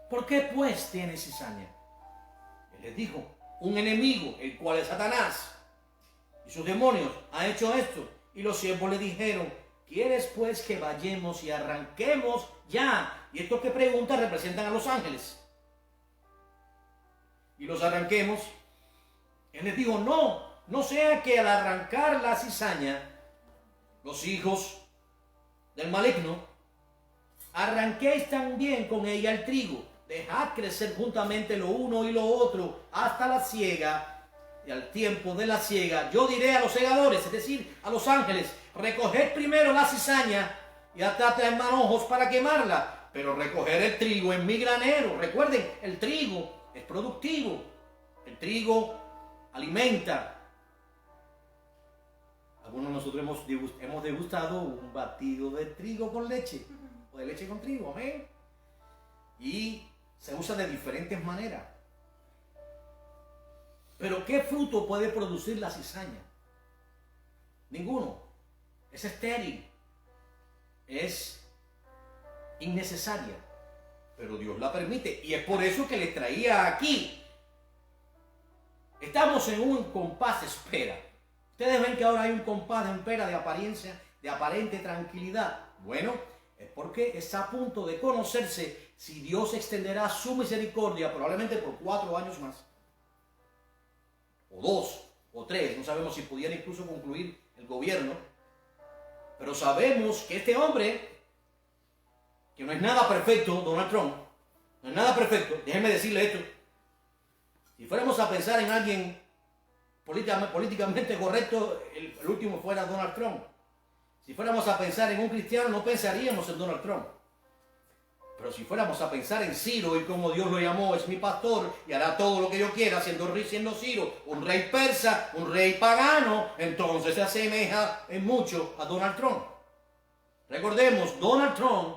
¿Por qué pues tienes cizaña? Él les dijo, un enemigo, el cual es Satanás, y sus demonios han hecho esto. Y los siervos le dijeron, ¿quieres pues que vayamos y arranquemos ya? Y estos que preguntan representan a los ángeles. Y los arranquemos. Él les dijo, no sea que al arrancar la cizaña, los hijos del maligno, arranquéis también con ella el trigo. Dejad crecer juntamente lo uno y lo otro hasta la siega. Y al tiempo de la siega, yo diré a los segadores, es decir, a los ángeles, recoged primero la cizaña y atadla en manojos para quemarla, pero recoger el trigo en mi granero. Recuerden, el trigo es productivo. El trigo alimenta. Algunos de nosotros hemos degustado un batido de trigo con leche, o de leche con trigo, amén. Y se usa de diferentes maneras. Pero ¿qué fruto puede producir la cizaña? Ninguno. Es estéril. Es innecesaria, pero Dios la permite y es por eso que les traía aquí. Estamos en un compás de espera. Ustedes ven que ahora hay un compás de espera de apariencia, de aparente tranquilidad. Bueno, es porque está a punto de conocerse si Dios extenderá su misericordia probablemente por 4 años más, o 2, o 3, no sabemos si pudiera incluso concluir el gobierno, pero sabemos que este hombre, que no es nada perfecto, Donald Trump, no es nada perfecto, déjenme decirle esto, si fuéramos a pensar en alguien políticamente correcto, el último fuera Donald Trump. Si fuéramos a pensar en un cristiano, no pensaríamos en Donald Trump. Pero si fuéramos a pensar en Ciro y como Dios lo llamó, es mi pastor y hará todo lo que yo quiera, siendo Ciro, un rey persa, un rey pagano, entonces se asemeja en mucho a Donald Trump. Recordemos, Donald Trump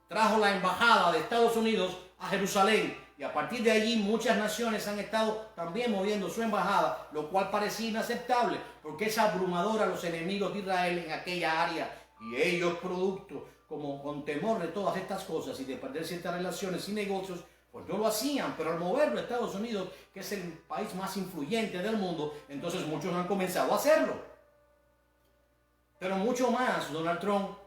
trajo la embajada de Estados Unidos a Jerusalén y a partir de allí muchas naciones han estado también moviendo su embajada, lo cual parecía inaceptable porque es abrumadora a los enemigos de Israel en aquella área y ellos producto como con temor de todas estas cosas y de perder ciertas relaciones y negocios, pues no lo hacían, pero al moverlo a Estados Unidos, que es el país más influyente del mundo, entonces muchos han comenzado a hacerlo. Pero mucho más, Donald Trump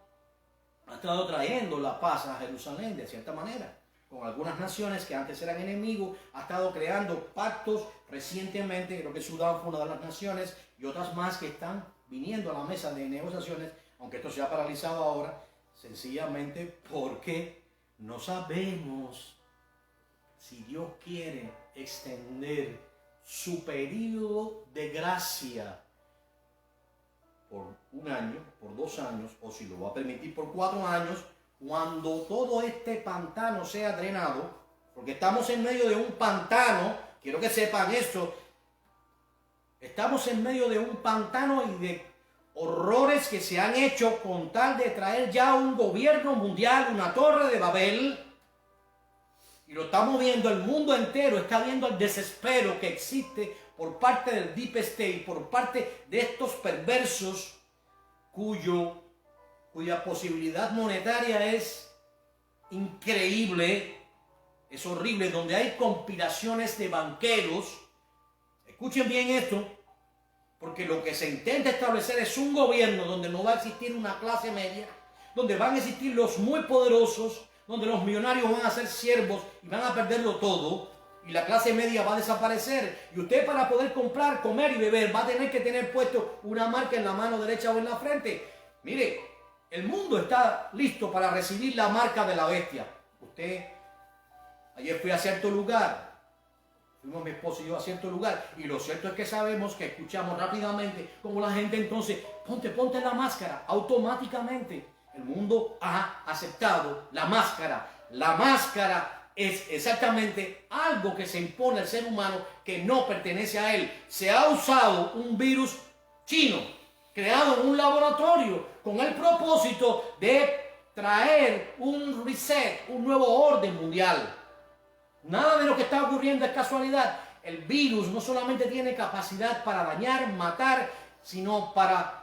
ha estado trayendo la paz a Jerusalén de cierta manera, con algunas naciones que antes eran enemigos, ha estado creando pactos recientemente, creo que Sudán fue una de las naciones, y otras más que están viniendo a la mesa de negociaciones, aunque esto se ha paralizado ahora, sencillamente porque no sabemos si Dios quiere extender su periodo de gracia por 1 año, por 2 años, o si lo va a permitir por 4 años, cuando todo este pantano sea drenado, porque estamos en medio de un pantano, quiero que sepan esto, estamos en medio de un pantano y de horrores que se han hecho con tal de traer ya un gobierno mundial, una torre de Babel, y lo estamos viendo, el mundo entero está viendo el desespero que existe por parte del Deep State, por parte de estos perversos cuya posibilidad monetaria es increíble, es horrible, donde hay conspiraciones de banqueros. Escuchen bien esto, porque lo que se intenta establecer es un gobierno donde no va a existir una clase media, donde van a existir los muy poderosos, donde los millonarios van a ser siervos y van a perderlo todo, y la clase media va a desaparecer. Y usted, para poder comprar, comer y beber, va a tener que tener puesto una marca en la mano derecha o en la frente. Mire, el mundo está listo para recibir la marca de la bestia. Ayer fui a cierto lugar, fuimos mi esposo y yo a cierto lugar, y lo cierto es que sabemos, que escuchamos rápidamente como la gente entonces, ponte la máscara, automáticamente. El mundo ha aceptado la máscara. La máscara es exactamente algo que se impone al ser humano que no pertenece a él. Se ha usado un virus chino, creado en un laboratorio, con el propósito de traer un reset, un nuevo orden mundial. Nada de lo que está ocurriendo es casualidad. El virus no solamente tiene capacidad para dañar, matar, sino para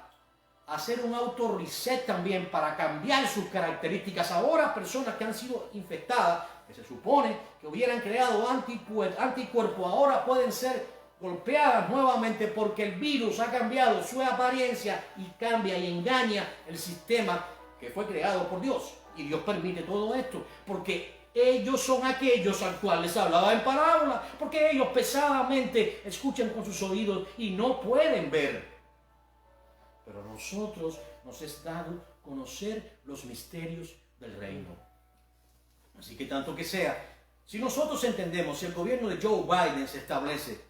hacer un auto reset también, para cambiar sus características. Ahora personas que han sido infectadas, que se supone que hubieran creado anticuerpos, ahora pueden ser golpeadas nuevamente porque el virus ha cambiado su apariencia y cambia y engaña el sistema que fue creado por Dios. Y Dios permite todo esto porque ellos son aquellos al cual les hablaba en parábola, porque ellos pesadamente escuchan con sus oídos y no pueden ver. Pero a nosotros nos es dado conocer los misterios del reino. Así que tanto que sea, si nosotros entendemos, si el gobierno de Joe Biden se establece,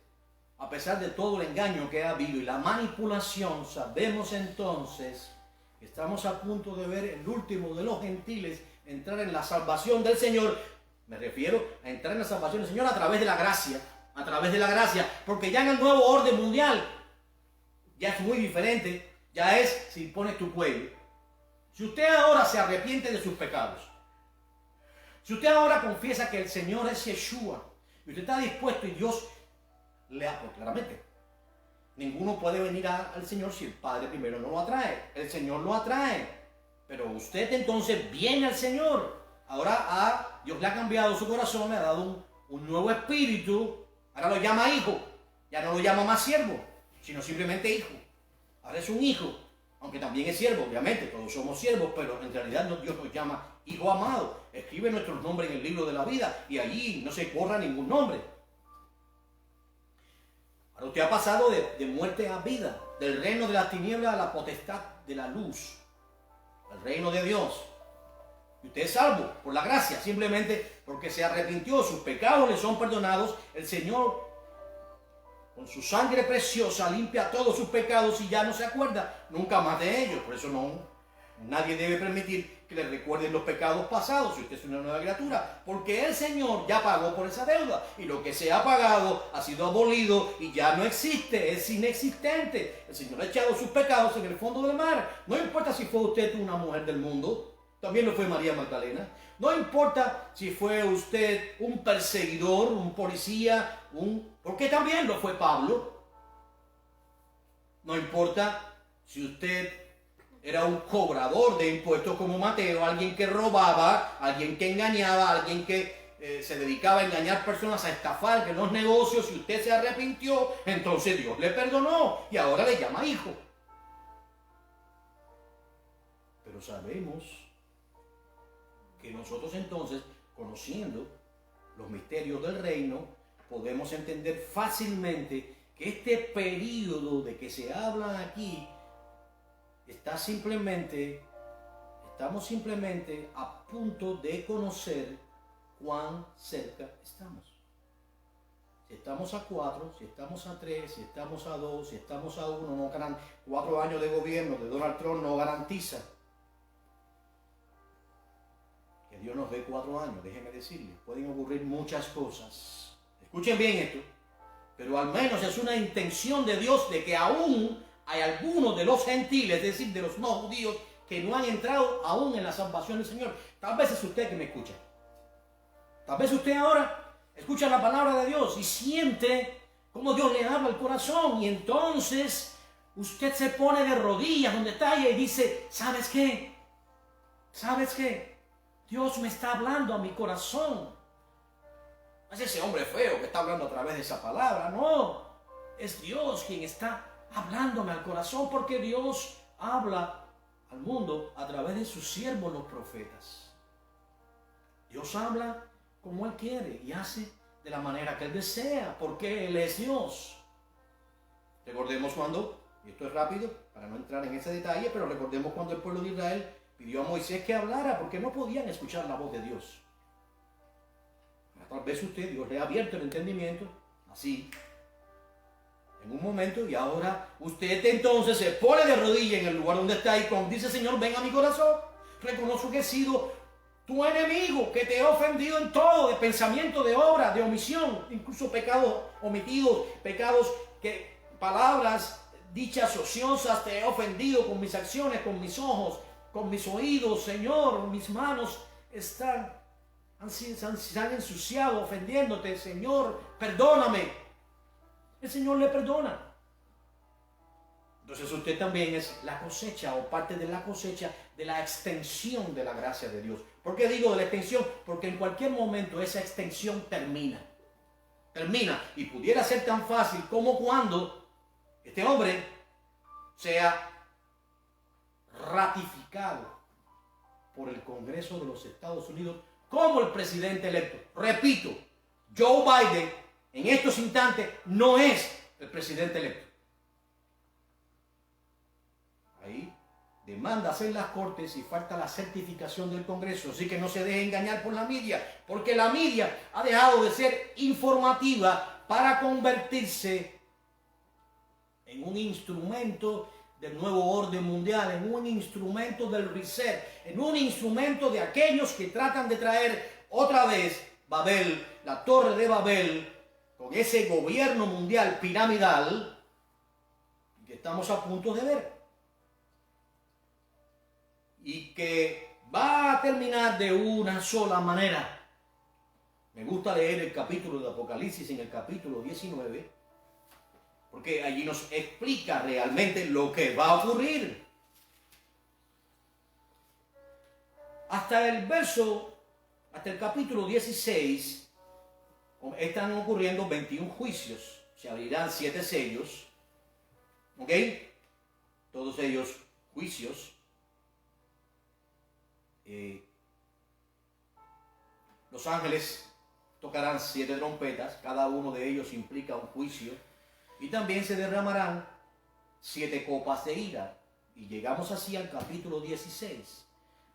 a pesar de todo el engaño que ha habido y la manipulación, sabemos entonces que estamos a punto de ver el último de los gentiles entrar en la salvación del Señor. Me refiero a entrar en la salvación del Señor a través de la gracia, porque ya en el nuevo orden mundial ya es muy diferente. Ya es si pones tu cuello. Si usted ahora se arrepiente de sus pecados, si usted ahora confiesa que el Señor es Yeshua, y usted está dispuesto y Dios le ha, claramente, ninguno puede venir al Señor si el Padre primero no lo atrae. El Señor lo atrae. Pero usted entonces viene al Señor. Ahora Dios le ha cambiado su corazón, le ha dado un nuevo espíritu. Ahora lo llama hijo. Ya no lo llama más siervo, sino simplemente hijo. Ahora es un hijo, aunque también es siervo, obviamente. Todos somos siervos, pero en realidad Dios nos llama hijo amado. Escribe nuestros nombres en el libro de la vida y allí no se borra ningún nombre. Ahora usted ha pasado de muerte a vida, del reino de las tinieblas a la potestad de la luz, al reino de Dios. Y usted es salvo por la gracia, simplemente porque se arrepintió, sus pecados le son perdonados. El Señor, con su sangre preciosa, limpia todos sus pecados y ya no se acuerda nunca más de ellos. Por eso nadie debe permitir que le recuerden los pecados pasados si usted es una nueva criatura, porque el Señor ya pagó por esa deuda y lo que se ha pagado ha sido abolido y ya no existe, es inexistente. El Señor ha echado sus pecados en el fondo del mar. No importa si fue usted una mujer del mundo, también lo fue María Magdalena. No importa si fue usted un perseguidor, un policía, porque también lo fue Pablo. No importa si usted era un cobrador de impuestos como Mateo, alguien que robaba, alguien que engañaba, alguien que se dedicaba a engañar personas, a estafar en los negocios. Si usted se arrepintió, entonces Dios le perdonó y ahora le llama hijo. Pero sabemos que nosotros entonces, conociendo los misterios del reino, podemos entender fácilmente que este período de que se habla aquí estamos simplemente a punto de conocer cuán cerca estamos. Si estamos a 4, si estamos a 3, si estamos a 2, si estamos a 1, no ganan 4 años de gobierno de Donald Trump no garantiza que Dios nos dé 4 años. Déjenme decirles, pueden ocurrir muchas cosas. Escuchen bien esto, pero al menos es una intención de Dios de que aún hay algunos de los gentiles, es decir, de los no judíos, que no han entrado aún en la salvación del Señor. Tal vez es usted que me escucha. Tal vez usted ahora escucha la palabra de Dios y siente cómo Dios le habla al corazón. Y entonces usted se pone de rodillas donde está y dice, ¿sabes qué? ¿Sabes qué? Dios me está hablando a mi corazón. No es ese hombre feo que está hablando a través de esa palabra. No, es Dios quien está hablándome al corazón, porque Dios habla al mundo a través de sus siervos los profetas. Dios habla como Él quiere y hace de la manera que Él desea, porque Él es Dios. Recordemos cuando, y esto es rápido para no entrar en ese detalle, pero recordemos cuando el pueblo de Israel pidió a Moisés que hablara porque no podían escuchar la voz de Dios. Tal vez Dios le ha abierto el entendimiento, así, en un momento, y ahora usted entonces se pone de rodillas en el lugar donde está y cuando dice, Señor, ven a mi corazón, reconozco que he sido tu enemigo, que te he ofendido en todo, de pensamiento, de obra, de omisión, incluso pecados omitidos, palabras dichas ociosas, te he ofendido con mis acciones, con mis ojos, con mis oídos, Señor, mis manos se han ensuciado ofendiéndote, Señor, perdóname. El Señor le perdona. Entonces usted también es la cosecha o parte de la cosecha de la extensión de la gracia de Dios. ¿Por qué digo de la extensión? Porque en cualquier momento esa extensión termina. Y pudiera ser tan fácil como cuando este hombre sea ratificado por el Congreso de los Estados Unidos como el presidente electo. Repito, Joe Biden en estos instantes no es el presidente electo. Ahí demandas en las cortes y falta la certificación del Congreso. Así que no se deje engañar por la media, porque la media ha dejado de ser informativa para convertirse en un instrumento del nuevo orden mundial, en un instrumento del reset, en un instrumento de aquellos que tratan de traer otra vez Babel, la torre de Babel, con ese gobierno mundial piramidal que estamos a punto de ver y que va a terminar de una sola manera. Me gusta leer el capítulo de Apocalipsis en el capítulo 19, porque allí nos explica realmente lo que va a ocurrir. Hasta el verso hasta el capítulo 16 están ocurriendo 21 juicios. Se abrirán 7 sellos. ¿Ok? Todos ellos juicios. Los ángeles tocarán 7 trompetas. Cada uno de ellos implica un juicio. Y también se derramarán 7 copas de ira. Y llegamos así al capítulo 16.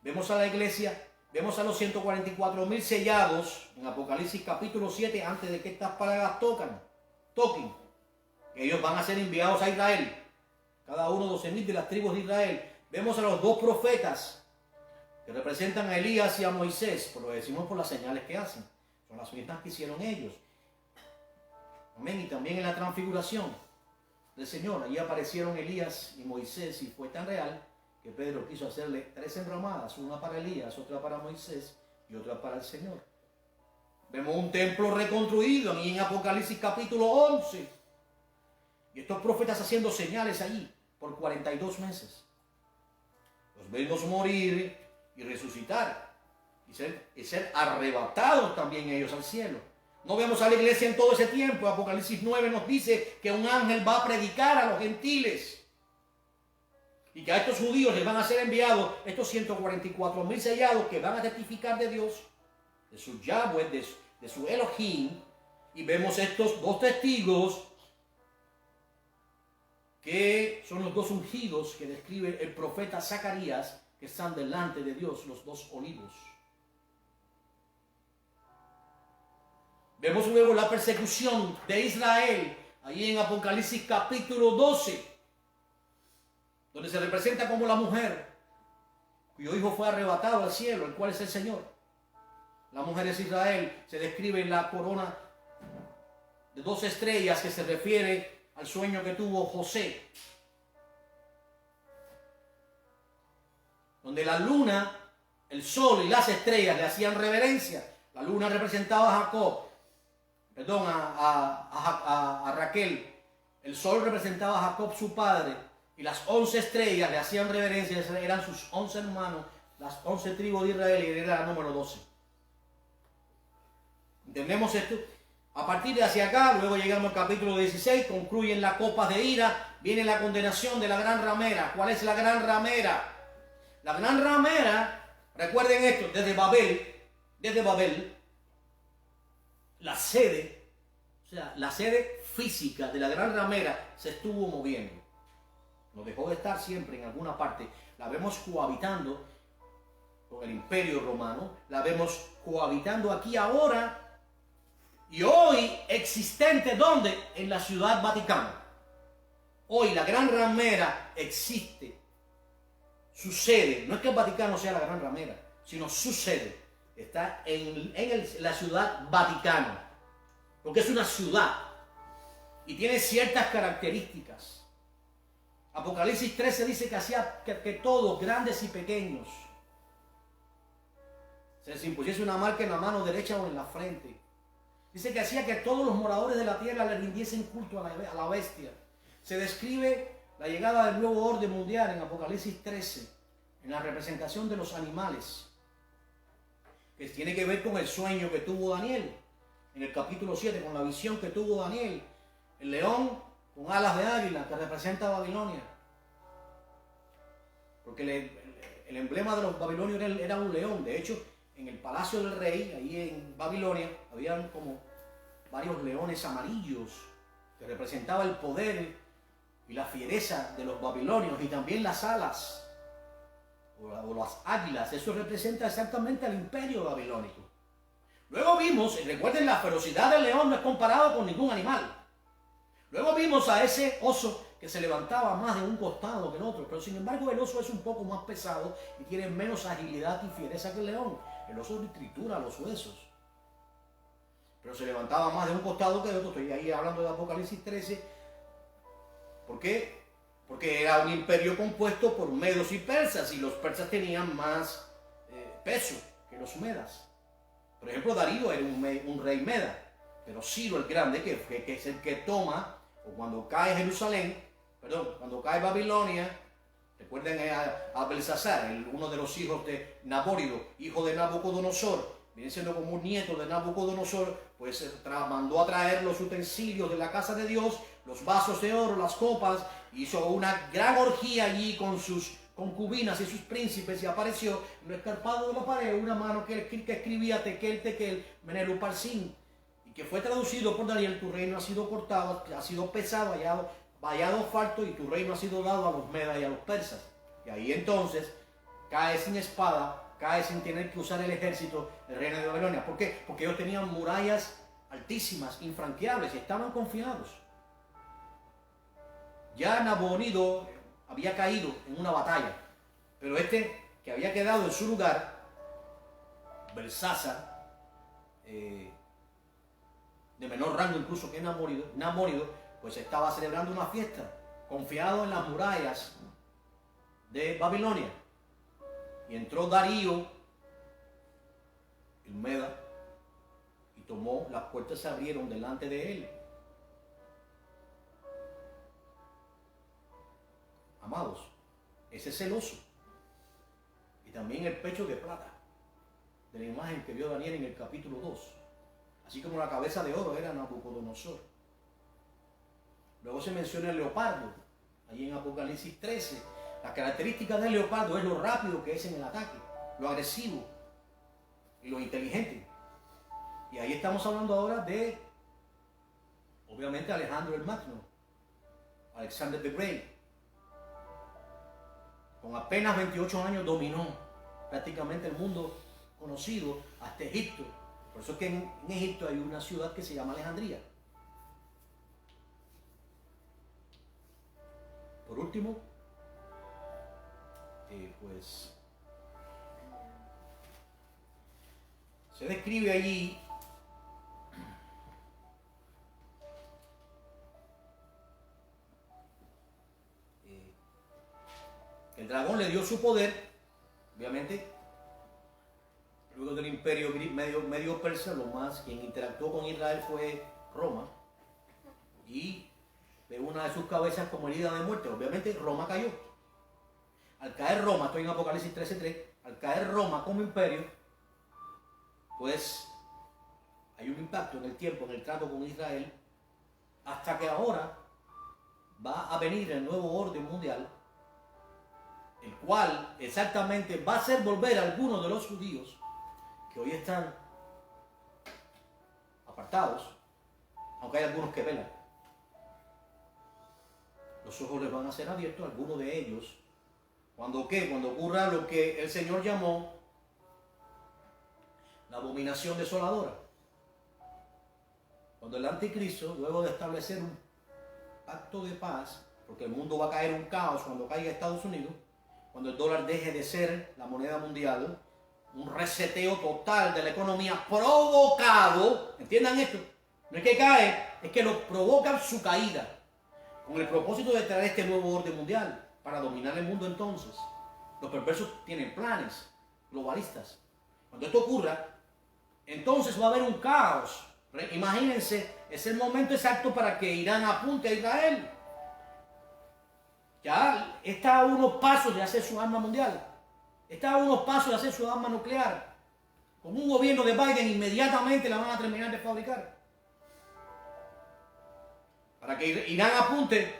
Vemos a la iglesia, vemos a los 144,000 sellados en Apocalipsis capítulo 7, antes de que estas plagas toquen. Ellos van a ser enviados a Israel. Cada uno 12,000 de las tribus de Israel. Vemos a los 2 profetas que representan a Elías y a Moisés. Pero lo decimos por las señales que hacen. Son las mismas que hicieron ellos. Amén. Y también en la transfiguración del Señor, allí aparecieron Elías y Moisés, y fue tan real que Pedro quiso hacerle 3 enramadas, una para Elías, otra para Moisés y otra para el Señor. Vemos un templo reconstruido en Apocalipsis capítulo 11, y estos profetas haciendo señales allí por 42 meses. Los vemos morir y resucitar y ser arrebatados también ellos al cielo. No vemos a la iglesia en todo ese tiempo. Apocalipsis 9 nos dice que un ángel va a predicar a los gentiles y que a estos judíos les van a ser enviados estos 144,000 sellados que van a testificar de Dios, de su Yahweh, de su Elohim. Y vemos estos 2 testigos que son los 2 ungidos que describe el profeta Zacarías, que están delante de Dios, los 2 olivos. Vemos luego la persecución de Israel, ahí en Apocalipsis capítulo 12, donde se representa como la mujer cuyo hijo fue arrebatado al cielo, el cual es el Señor. La mujer es Israel, se describe en la corona de 2 estrellas que se refiere al sueño que tuvo José, donde la luna, el sol y las estrellas le hacían reverencia. La luna representaba a Jacob, a Raquel. El sol representaba a Jacob, su padre, y las 11 estrellas le hacían reverencia. Eran sus 11 hermanos, las 11 tribus de Israel, y él era la número 12. ¿Entendemos esto? A partir de hacia acá, luego llegamos al capítulo 16, concluyen las copas de ira, viene la condenación de la gran ramera. ¿Cuál es la gran ramera? La gran ramera, recuerden esto, desde Babel, la sede, o sea, la sede física de la gran ramera se estuvo moviendo. No dejó de estar siempre en alguna parte. La vemos cohabitando con el Imperio Romano, la vemos cohabitando aquí ahora y hoy existente, ¿dónde? En la Ciudad Vaticana. Hoy la gran ramera existe. Su sede, no es que el Vaticano sea la gran ramera, sino su sede está en la Ciudad Vaticana, porque es una ciudad y tiene ciertas características. Apocalipsis 13 dice que hacía que todos, grandes y pequeños, se les impusiese una marca en la mano derecha o en la frente. Dice que hacía que todos los moradores de la tierra le rindiesen culto a la bestia. Se describe la llegada del nuevo orden mundial en Apocalipsis 13, en la representación de los animales, que tiene que ver con el sueño que tuvo Daniel, en el capítulo 7, con la visión que tuvo Daniel. El león con alas de águila, que representa a Babilonia. Porque el emblema de los babilonios era un león. De hecho, en el palacio del rey, ahí en Babilonia, habían como varios leones amarillos, que representaba el poder y la fiereza de los babilonios, y también las alas o las águilas. Eso representa exactamente al imperio babilónico. Luego vimos, y recuerden, la ferocidad del león no es comparado con ningún animal. Luego vimos a ese oso que se levantaba más de un costado que el otro, pero sin embargo el oso es un poco más pesado y tiene menos agilidad y fiereza que el león. El oso tritura los huesos, pero se levantaba más de un costado que de otro. Estoy ahí hablando de Apocalipsis 13. ¿Por qué? Porque era un imperio compuesto por medos y persas, y los persas tenían más peso que los medas. Por ejemplo, Darío era un rey meda, pero Ciro el Grande, que es el que toma, o cuando cae cuando cae Babilonia, recuerden a Belsasar, uno de los hijos de Nabórido, hijo de Nabucodonosor, viene siendo como un nieto de Nabucodonosor, pues mandó a traer los utensilios de la casa de Dios, los vasos de oro, las copas, hizo una gran orgía allí con sus concubinas y sus príncipes, y apareció en el escarpado de la pared una mano que escribía Tekel, Tekel, Menelu Parsin, y que fue traducido por Daniel: tu reino ha sido cortado, ha sido pesado, hallado falto, y tu reino ha sido dado a los medas y a los persas. Y ahí entonces cae sin espada, cae sin tener que usar el ejército el reino de Babilonia. ¿Por qué? Porque ellos tenían murallas altísimas, infranqueables, y estaban confiados. Ya Nabonido había caído en una batalla, pero este que había quedado en su lugar, Belsasar, de menor rango incluso que Nabonido, pues estaba celebrando una fiesta, confiado en las murallas de Babilonia. Y entró Darío, el Meda, y tomó, las puertas se abrieron delante de él. Amados, ese celoso, y también el pecho de plata de la imagen que vio Daniel en el capítulo 2, así como la cabeza de oro era Nabucodonosor. Luego se menciona el leopardo, allí en Apocalipsis 13. Las características del leopardo es lo rápido que es en el ataque, lo agresivo y lo inteligente. Y ahí estamos hablando ahora de, obviamente, Alejandro el Magno, Alexander the Great. Con apenas 28 años dominó prácticamente el mundo conocido hasta Egipto. Por eso es que en Egipto hay una ciudad que se llama Alejandría. Por último, pues se describe allí el dragón le dio su poder, obviamente, luego del imperio medio persa. Lo más quien interactuó con Israel fue Roma, y de una de sus cabezas como herida de muerte. Obviamente Roma cayó. Al caer Roma, estoy en Apocalipsis 13:3, al caer Roma como imperio, pues hay un impacto en el tiempo, en el trato con Israel, hasta que ahora va a venir el nuevo orden mundial, el cual exactamente va a hacer volver a algunos de los judíos que hoy están apartados, aunque hay algunos que velan. Los ojos les van a ser abiertos a algunos de ellos. ¿Cuándo qué? Cuando ocurra lo que el Señor llamó la abominación desoladora. Cuando el anticristo, luego de establecer un pacto de paz, porque el mundo va a caer en un caos cuando caiga Estados Unidos, cuando el dólar deje de ser la moneda mundial, un reseteo total de la economía provocado, entiendan esto, no es que cae, es que lo provoca su caída, con el propósito de traer este nuevo orden mundial para dominar el mundo. Entonces los perversos tienen planes globalistas. Cuando esto ocurra, entonces va a haber un caos. Imagínense, es el momento exacto para que Irán apunte a Israel. Ya está a unos pasos de hacer su arma mundial, está a unos pasos de hacer su arma nuclear. Con un gobierno de Biden inmediatamente la van a terminar de fabricar, para que Irán apunte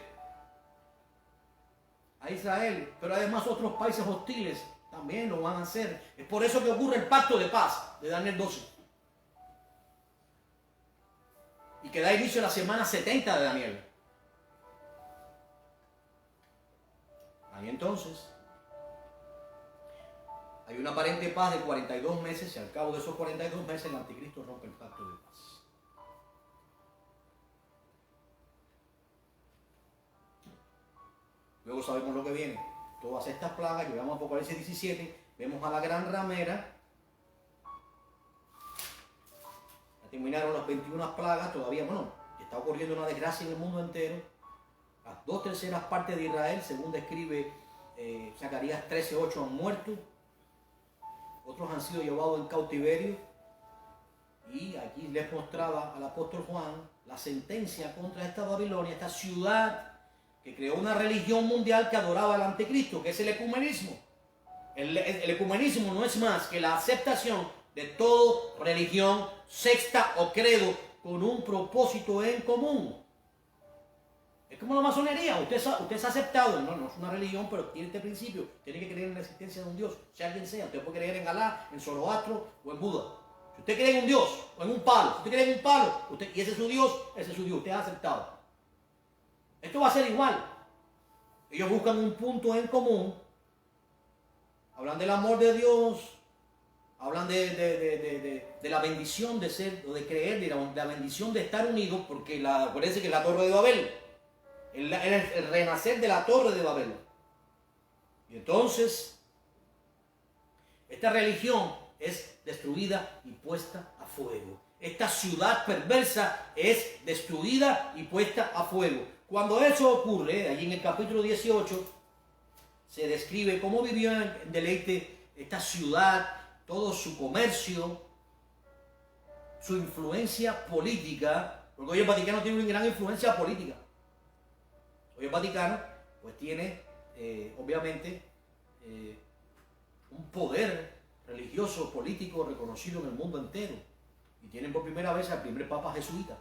a Israel, pero además otros países hostiles también lo van a hacer. Es por eso que ocurre el pacto de paz de Daniel 12, y que da inicio a la semana 70 de Daniel. Ahí entonces hay una aparente paz de 42 meses, y al cabo de esos 42 meses el anticristo rompe el pacto de paz. Luego sabemos lo que viene. Todas estas plagas, llegamos a Apocalipsis 17, vemos a la gran ramera. Ya terminaron las 21 plagas, todavía, está ocurriendo una desgracia en el mundo entero. Las 2/3 partes de Israel, según describe Zacarías 13:8, han muerto. Otros han sido llevados en cautiverio. Y aquí les mostraba al apóstol Juan la sentencia contra esta Babilonia, esta ciudad que creó una religión mundial que adoraba al anticristo, que es el ecumenismo. El ecumenismo no es más que la aceptación de toda religión, secta o credo con un propósito en común. Es como la masonería. Usted es aceptado, no es una religión, pero tiene este principio. Tiene que creer en la existencia de un Dios, sea quien sea. Usted puede creer en Alá, en Zoroastro o en Buda. Si usted cree en un Dios o en un palo, si usted cree en un palo, y ese es su Dios, usted es aceptado. Esto va a ser igual. Ellos buscan un punto en común. Hablan del amor de Dios. Hablan de la bendición de ser, o de creer, de la bendición de estar unidos, porque acuérdense que es la Torre de Babel. El renacer de la Torre de Babel. Y entonces, esta religión es destruida y puesta a fuego. Esta ciudad perversa es destruida y puesta a fuego. Cuando eso ocurre, allí en el capítulo 18, se describe cómo vivió en deleite esta ciudad, todo su comercio, su influencia política, porque hoy el Vaticano tiene una gran influencia política. Hoy el Vaticano pues tiene obviamente un poder religioso, político reconocido en el mundo entero, y tienen por primera vez al primer papa jesuita.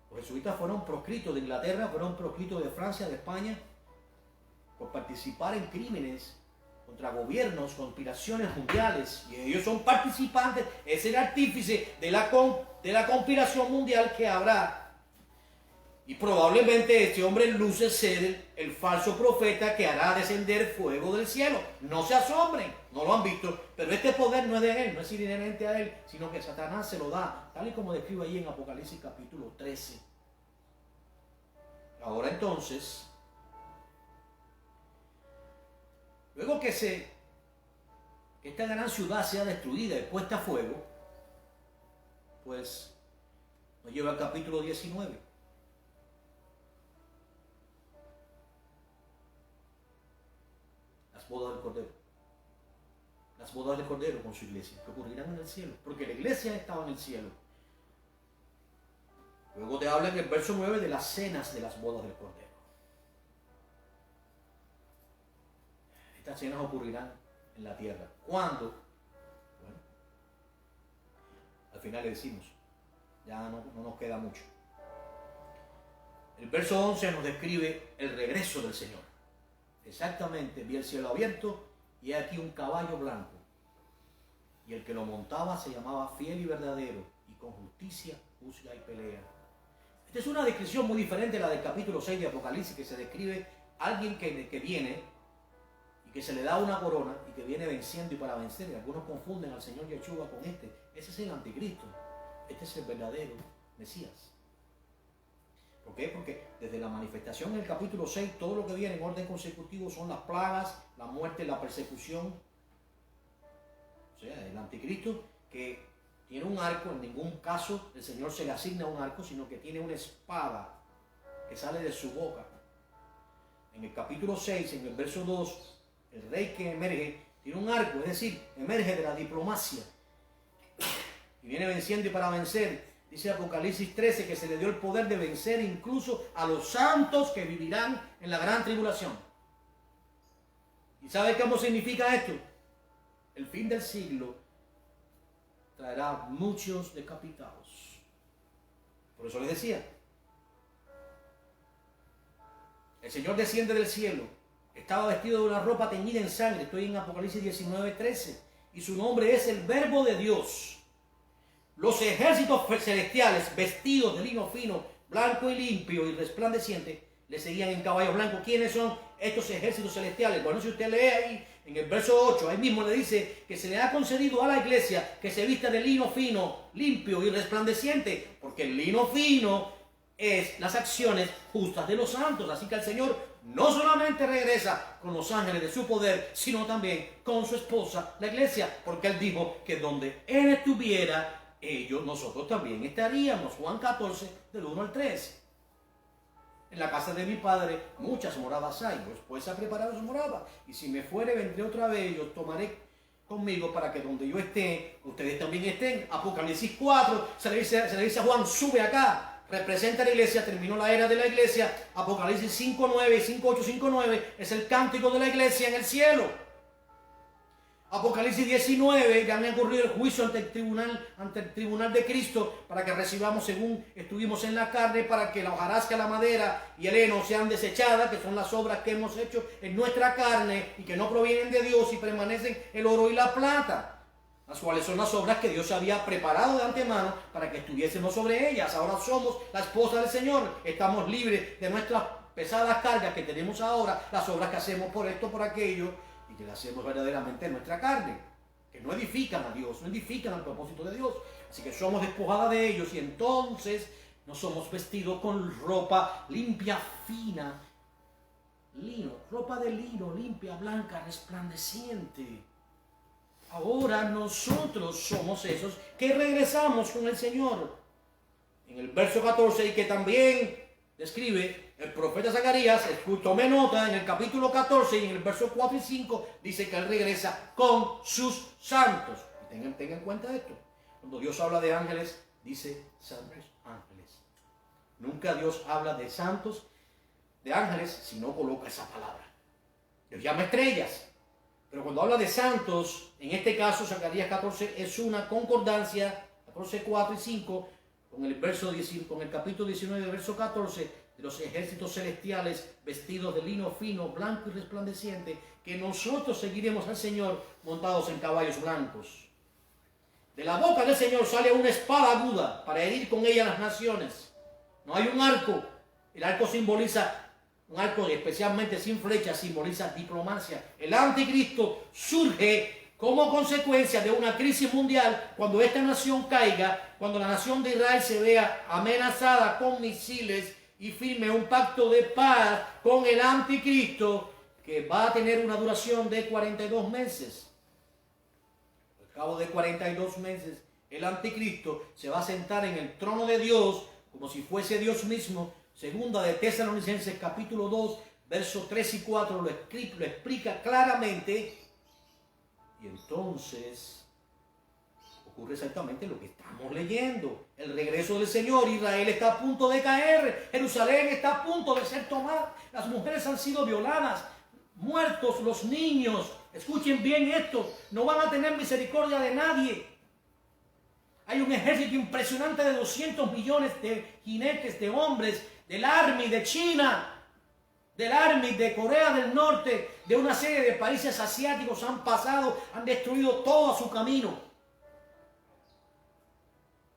Los jesuitas fueron proscritos de Inglaterra, fueron proscritos de Francia, de España, por participar en crímenes contra gobiernos, conspiraciones mundiales, y ellos son participantes, es el artífice de la conspiración mundial que habrá. Y probablemente este hombre luce ser el falso profeta que hará descender fuego del cielo. No se asombren, no lo han visto, pero este poder no es de él, no es inherente a él, sino que Satanás se lo da, tal y como describe ahí en Apocalipsis capítulo 13. Ahora entonces, luego que esta gran ciudad sea destruida y puesta a fuego, pues nos lleva al capítulo 19. Bodas del Cordero. Las bodas del Cordero con su iglesia, que ocurrirán en el cielo, porque la iglesia estaba en el cielo. Luego te habla en el verso 9 de las cenas de las bodas del Cordero. Estas cenas ocurrirán en la tierra. ¿Cuándo? Bueno, al final le decimos, ya no nos queda mucho. El verso 11 nos describe el regreso del Señor. Exactamente, vi el cielo abierto y aquí un caballo blanco, y el que lo montaba se llamaba Fiel y Verdadero, y con justicia juzga y pelea. Esta es una descripción muy diferente a la del capítulo 6 de Apocalipsis, que se describe a alguien que viene y que se le da una corona y que viene venciendo y para vencer. Y algunos confunden al Señor Yeshua con este. Ese es el anticristo, este es el verdadero Mesías. ¿Por qué? Porque desde la manifestación en el capítulo 6, todo lo que viene en orden consecutivo son las plagas, la muerte, la persecución. O sea, el anticristo que tiene un arco, en ningún caso el Señor se le asigna un arco, sino que tiene una espada que sale de su boca. En el capítulo 6, en el verso 2, el rey que emerge tiene un arco, es decir, emerge de la diplomacia y viene venciendo y para vencer. Dice Apocalipsis 13 que se le dio el poder de vencer incluso a los santos que vivirán en la gran tribulación. ¿Y sabe cómo significa esto? El fin del siglo traerá muchos decapitados. Por eso les decía, el Señor desciende del cielo, estaba vestido de una ropa teñida en sangre, estoy en Apocalipsis 19:13, y su nombre es el Verbo de Dios. Los ejércitos celestiales, vestidos de lino fino, blanco y limpio y resplandeciente, le seguían en caballos blancos. ¿Quiénes son estos ejércitos celestiales? Bueno, si usted lee ahí, en el verso 8, ahí mismo le dice que se le ha concedido a la iglesia que se vista de lino fino, limpio y resplandeciente, porque el lino fino es las acciones justas de los santos. Así que el Señor no solamente regresa con los ángeles de su poder, sino también con su esposa, la iglesia, porque Él dijo que donde Él estuviera, nosotros también estaríamos. Juan 14, del 1 al 3. En la casa de mi Padre muchas moradas hay, pues ha preparado su morada. Y si me fuere, vendré otra vez, yo tomaré conmigo para que donde yo esté, ustedes también estén. Apocalipsis 4, se le dice a Juan, sube acá. Representa la iglesia, terminó la era de la iglesia. Apocalipsis 5:9 y 5:8, 5:9 es el cántico de la iglesia en el cielo. Apocalipsis 19, ya me ha ocurrido el juicio ante el tribunal de Cristo, para que recibamos según estuvimos en la carne, para que la hojarasca, la madera y el heno sean desechadas, que son las obras que hemos hecho en nuestra carne y que no provienen de Dios, y permanecen el oro y la plata, las cuales son las obras que Dios había preparado de antemano para que estuviésemos sobre ellas. Ahora somos la esposa del Señor, estamos libres de nuestras pesadas cargas que tenemos ahora, las obras que hacemos por esto, por aquello, y que le hacemos verdaderamente en nuestra carne, que no edifican a Dios, no edifican al propósito de Dios. Así que somos despojadas de ellos, y entonces nos somos vestidos con ropa limpia, fina, lino, ropa de lino, limpia, blanca, resplandeciente. Ahora nosotros somos esos que regresamos con el Señor. En el verso 14, y que también describe el profeta Zacarías, tome nota, en el capítulo 14 y en el verso 4 y 5 dice que Él regresa con sus santos. Y tengan en cuenta esto. Cuando Dios habla de ángeles, dice santos ángeles. Nunca Dios habla de santos, de ángeles, si no coloca esa palabra. Dios llama estrellas. Pero cuando habla de santos, en este caso Zacarías 14 es una concordancia, 14, 4 y 5, con el capítulo 19, verso 14, de los ejércitos celestiales vestidos de lino fino, blanco y resplandeciente, que nosotros seguiremos al Señor montados en caballos blancos. De la boca del Señor sale una espada aguda para herir con ella las naciones. No hay un arco. El arco simboliza, un arco especialmente sin flechas, simboliza diplomacia. El anticristo surge como consecuencia de una crisis mundial, cuando esta nación caiga, cuando la nación de Israel se vea amenazada con misiles y firme un pacto de paz con el anticristo, que va a tener una duración de 42 meses. Al cabo de 42 meses, el anticristo se va a sentar en el trono de Dios como si fuese Dios mismo. Segunda de Tesalonicenses capítulo 2, versos 3 y 4 lo explica claramente. Y entonces ocurre exactamente lo que estamos leyendo. El regreso del Señor. Israel está a punto de caer. Jerusalén está a punto de ser tomada. Las mujeres han sido violadas. Muertos los niños. Escuchen bien esto. No van a tener misericordia de nadie. Hay un ejército impresionante de 200 millones de jinetes, de hombres, del Army de China, del Army de Corea del Norte, de una serie de países asiáticos han pasado, han destruido todo a su camino.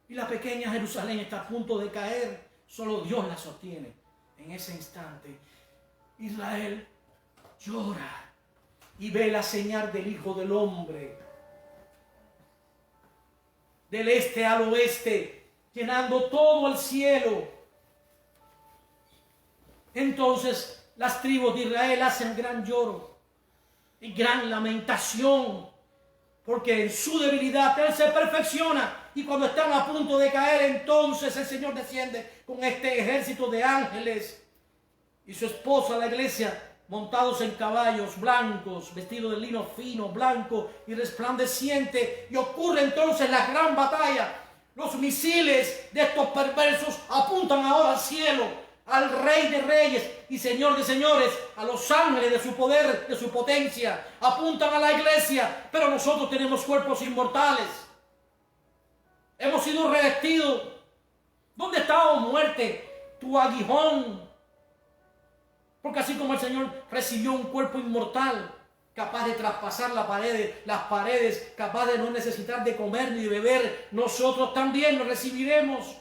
Y la pequeña Jerusalén está a punto de caer. Solo Dios la sostiene. En ese instante, Israel llora y ve la señal del Hijo del Hombre, del este al oeste, llenando todo el cielo. Entonces las tribus de Israel hacen gran lloro y gran lamentación, porque en su debilidad Él se perfecciona. Y cuando están a punto de caer, entonces el Señor desciende con este ejército de ángeles y su esposa, la iglesia, montados en caballos blancos, vestidos de lino fino, blanco y resplandeciente. Y ocurre entonces la gran batalla. Los misiles de estos perversos apuntan ahora al cielo, al Rey de Reyes y Señor de Señores, a los ángeles de su poder, de su potencia. Apuntan a la iglesia, pero nosotros tenemos cuerpos inmortales. Hemos sido revestidos. ¿Dónde está, oh muerte, tu aguijón? Porque así como el Señor recibió un cuerpo inmortal, capaz de traspasar las paredes, capaz de no necesitar de comer ni de beber, nosotros también lo recibiremos.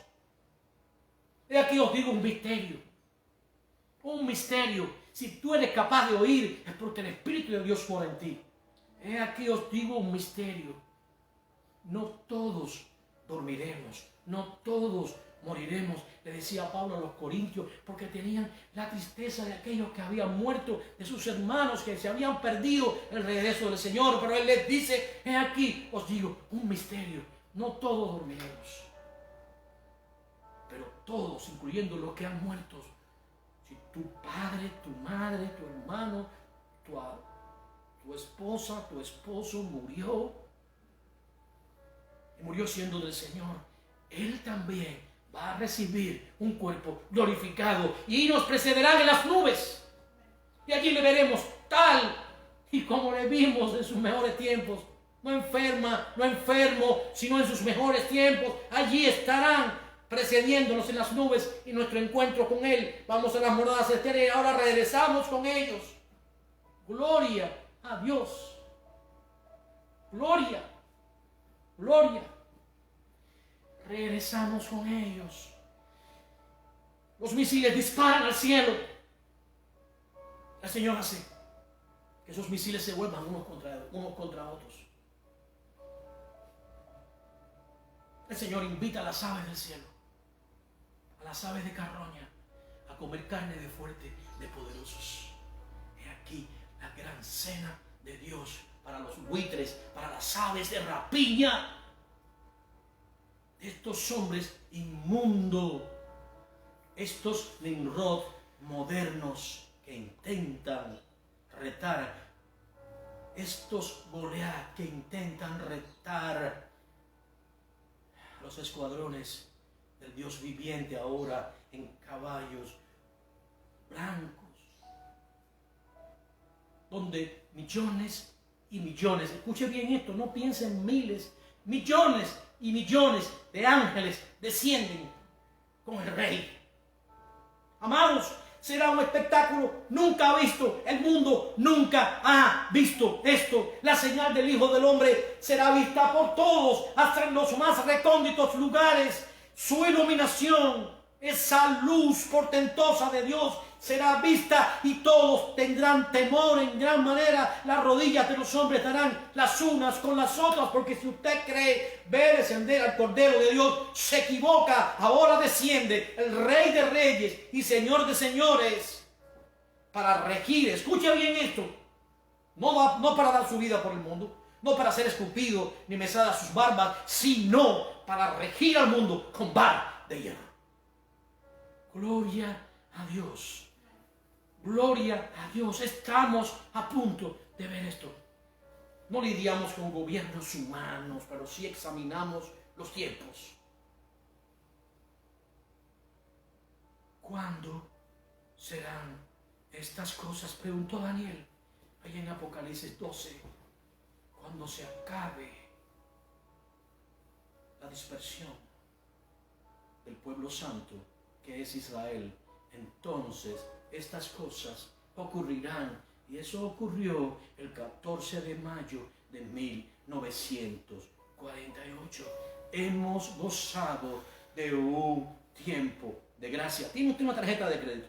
He aquí os digo un misterio. Un misterio. Si tú eres capaz de oír, es porque el Espíritu de Dios mora en ti. He aquí os digo un misterio. No todos dormiremos, no todos moriremos, le decía Pablo a los corintios, porque tenían la tristeza de aquellos que habían muerto, de sus hermanos que se habían perdido el regreso del Señor. Pero Él les dice, he aquí os digo un misterio, no todos dormiremos, pero todos, incluyendo los que han muerto. Si tu padre, tu madre, tu hermano, tu esposa, tu esposo murió, y murió siendo del Señor, Él también va a recibir un cuerpo glorificado y nos precederán en las nubes. Y allí le veremos tal Y como le vimos en sus mejores tiempos, no enfermo, sino en sus mejores tiempos, allí estarán precediéndonos en las nubes y nuestro encuentro con Él. Vamos a las moradas eternas y ahora regresamos con ellos. Gloria a Dios. Gloria. Gloria. Regresamos con ellos. Los misiles disparan al cielo. El Señor hace que esos misiles se vuelvan unos contra otros. El Señor invita a las aves del cielo, a las aves de carroña, a comer carne de fuerte, de poderosos. He aquí la gran cena de Dios para los buitres, para las aves de rapiña, de estos hombres inmundos, estos Nimrod modernos que intentan retar, estos Goliat que intentan retar los escuadrones del Dios viviente ahora en caballos blancos, donde millones y millones, escuche bien esto, no piense en miles, millones y millones de ángeles descienden con el Rey. Amados, será un espectáculo nunca visto. El mundo nunca ha visto esto. La señal del Hijo del Hombre será vista por todos, hasta en los más recónditos lugares. Su iluminación, esa luz portentosa de Dios, será vista y todos tendrán temor en gran manera. Las rodillas de los hombres darán las unas con las otras, porque si usted cree ver descender al Cordero de Dios, se equivoca. Ahora desciende el Rey de Reyes y Señor de Señores para regir. Escuche bien esto. No para dar su vida por el mundo, no para ser escupido ni mesadas sus barbas, sino para regir al mundo con vara de hierro. Gloria a Dios. Gloria a Dios. Estamos a punto de ver esto. No lidiamos con gobiernos humanos, pero sí examinamos los tiempos. ¿Cuándo serán estas cosas? Preguntó Daniel ahí en Apocalipsis 12. Cuando se acabe la dispersión del pueblo santo que es Israel, entonces estas cosas ocurrirán. Y eso ocurrió el 14 de mayo de 1948. Hemos gozado de un tiempo de gracia. ¿Tiene usted una tarjeta de crédito?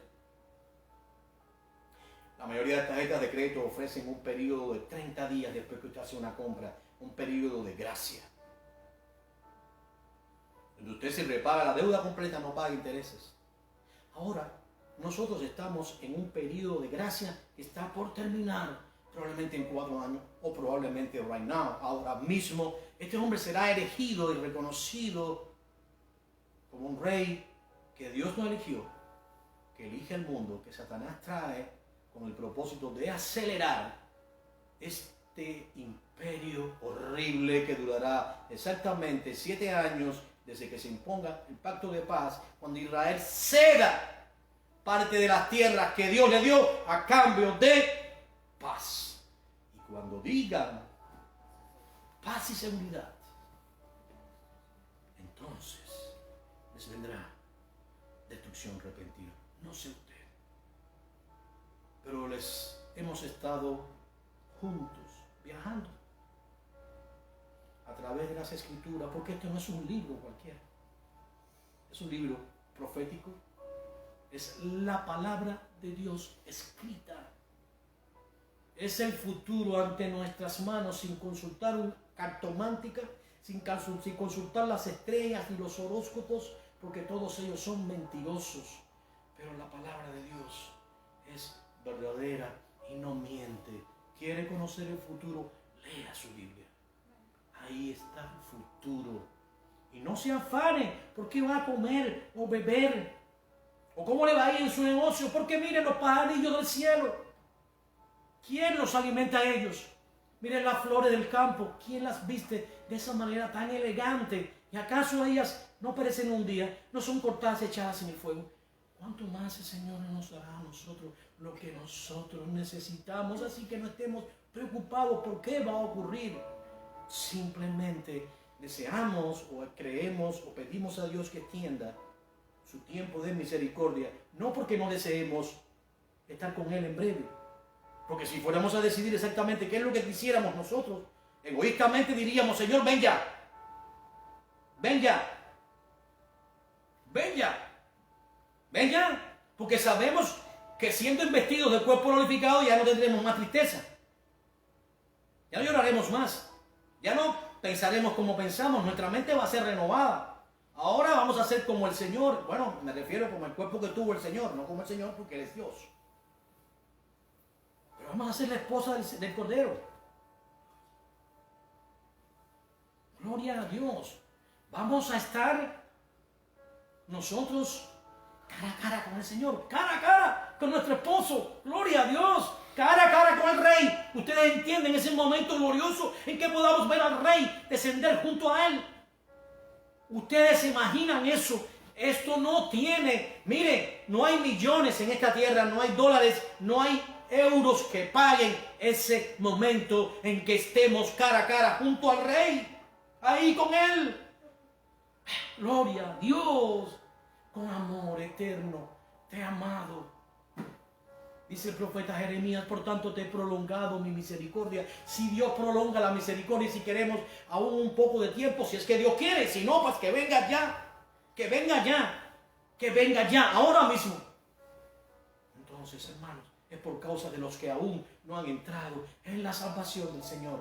La mayoría de las tarjetas de crédito ofrecen un periodo de 30 días después que usted hace una compra, un periodo de gracia. Donde usted se repaga la deuda completa, no paga intereses. Ahora, nosotros estamos en un periodo de gracia que está por terminar, probablemente en 4 años, o probablemente right now, ahora mismo. Este hombre será elegido y reconocido como un rey que Dios no eligió, que elige el mundo, que Satanás trae con el propósito de acelerar este imperio horrible que durará exactamente 7 años desde que se imponga el pacto de paz, cuando Israel ceda parte de las tierras que Dios le dio a cambio de paz. Y cuando digan paz y seguridad, entonces les vendrá destrucción repentina. No sé usted, pero hemos estado juntos, viajando a través de las Escrituras, porque esto no es un libro cualquiera, es un libro profético, es la palabra de Dios escrita, es el futuro ante nuestras manos, sin consultar una cartomántica, sin consultar las estrellas ni los horóscopos, porque todos ellos son mentirosos, pero la palabra de Dios es verdadera y no miente. ¿Quiere conocer el futuro? Lea su Biblia. Ahí está el futuro. Y no se afane por qué va a comer o beber, o cómo le va a ir en su negocio, porque miren los pajarillos del cielo. ¿Quién los alimenta a ellos? Miren las flores del campo. ¿Quién las viste de esa manera tan elegante? ¿Y acaso ellas no perecen un día? ¿No son cortadas y echadas en el fuego? ¿cuánto más el Señor nos dará a nosotros lo que nosotros necesitamos? Así que no estemos preocupados por qué va a ocurrir. Simplemente deseamos o creemos o pedimos a Dios que extienda su tiempo de misericordia, no porque no deseemos estar con Él en breve, porque si fuéramos a decidir exactamente qué es lo que quisiéramos nosotros, egoístamente diríamos: Señor, ven ya, ven ya, ven ya, ven ya, porque sabemos que siendo investidos del cuerpo glorificado ya no tendremos más tristeza, ya no lloraremos más, ya no pensaremos como pensamos, nuestra mente va a ser renovada. Ahora vamos a ser como el Señor. Bueno, me refiero como el cuerpo que tuvo el Señor, no como el Señor porque Él es Dios. Pero vamos a ser la esposa del Cordero. Gloria a Dios. Vamos a estar nosotros cara a cara con el Señor, cara a cara con nuestro esposo. Gloria a Dios. Cara a cara con el Rey. Ustedes entienden ese momento glorioso en que podamos ver al Rey descender junto a Él. Ustedes se imaginan eso. Esto no tiene, mire, no hay millones en esta tierra, no hay dólares, no hay euros que paguen ese momento en que estemos cara a cara junto al Rey, ahí con Él. Gloria a Dios, con amor eterno te he amado. Dice el profeta Jeremías: por tanto te he prolongado mi misericordia. Si Dios prolonga la misericordia, y si queremos aún un poco de tiempo, si es que Dios quiere, si no, pues que venga ya, que venga ya, que venga ya, ahora mismo. Entonces, hermanos, es por causa de los que aún no han entrado en la salvación del Señor.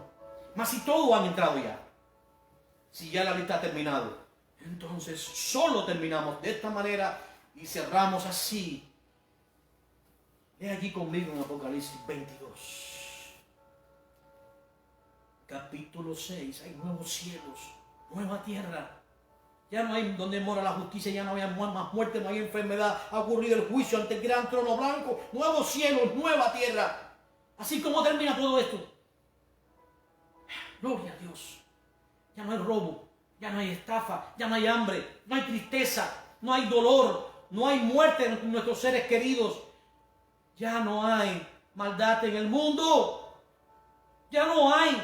Mas si todos han entrado ya, si ya la lista ha terminado, entonces solo terminamos de esta manera y cerramos así. Ve allí conmigo en Apocalipsis 22. Capítulo 6. Hay nuevos cielos, nueva tierra. Ya no hay donde mora la justicia, ya no hay más muerte, no hay enfermedad. Ha ocurrido el juicio ante el gran trono blanco. Nuevos cielos, nueva tierra. Así como termina todo esto. Gloria a Dios. Ya no hay robo, ya no hay estafa, ya no hay hambre, no hay tristeza, no hay dolor, no hay muerte en nuestros seres queridos. Ya no hay maldad en el mundo. Ya no hay.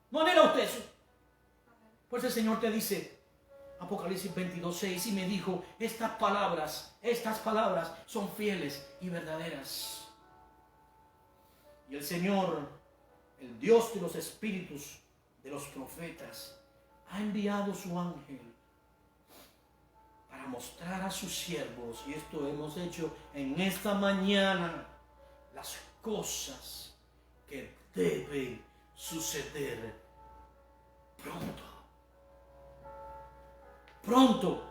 ¿No anhela usted eso? Pues el Señor te dice, Apocalipsis 22:6, y me dijo: estas palabras son fieles y verdaderas. Y el Señor, el Dios de los espíritus de los profetas, ha enviado su ángel para mostrar a sus siervos, y esto hemos hecho en esta mañana, las cosas que deben suceder pronto. Pronto,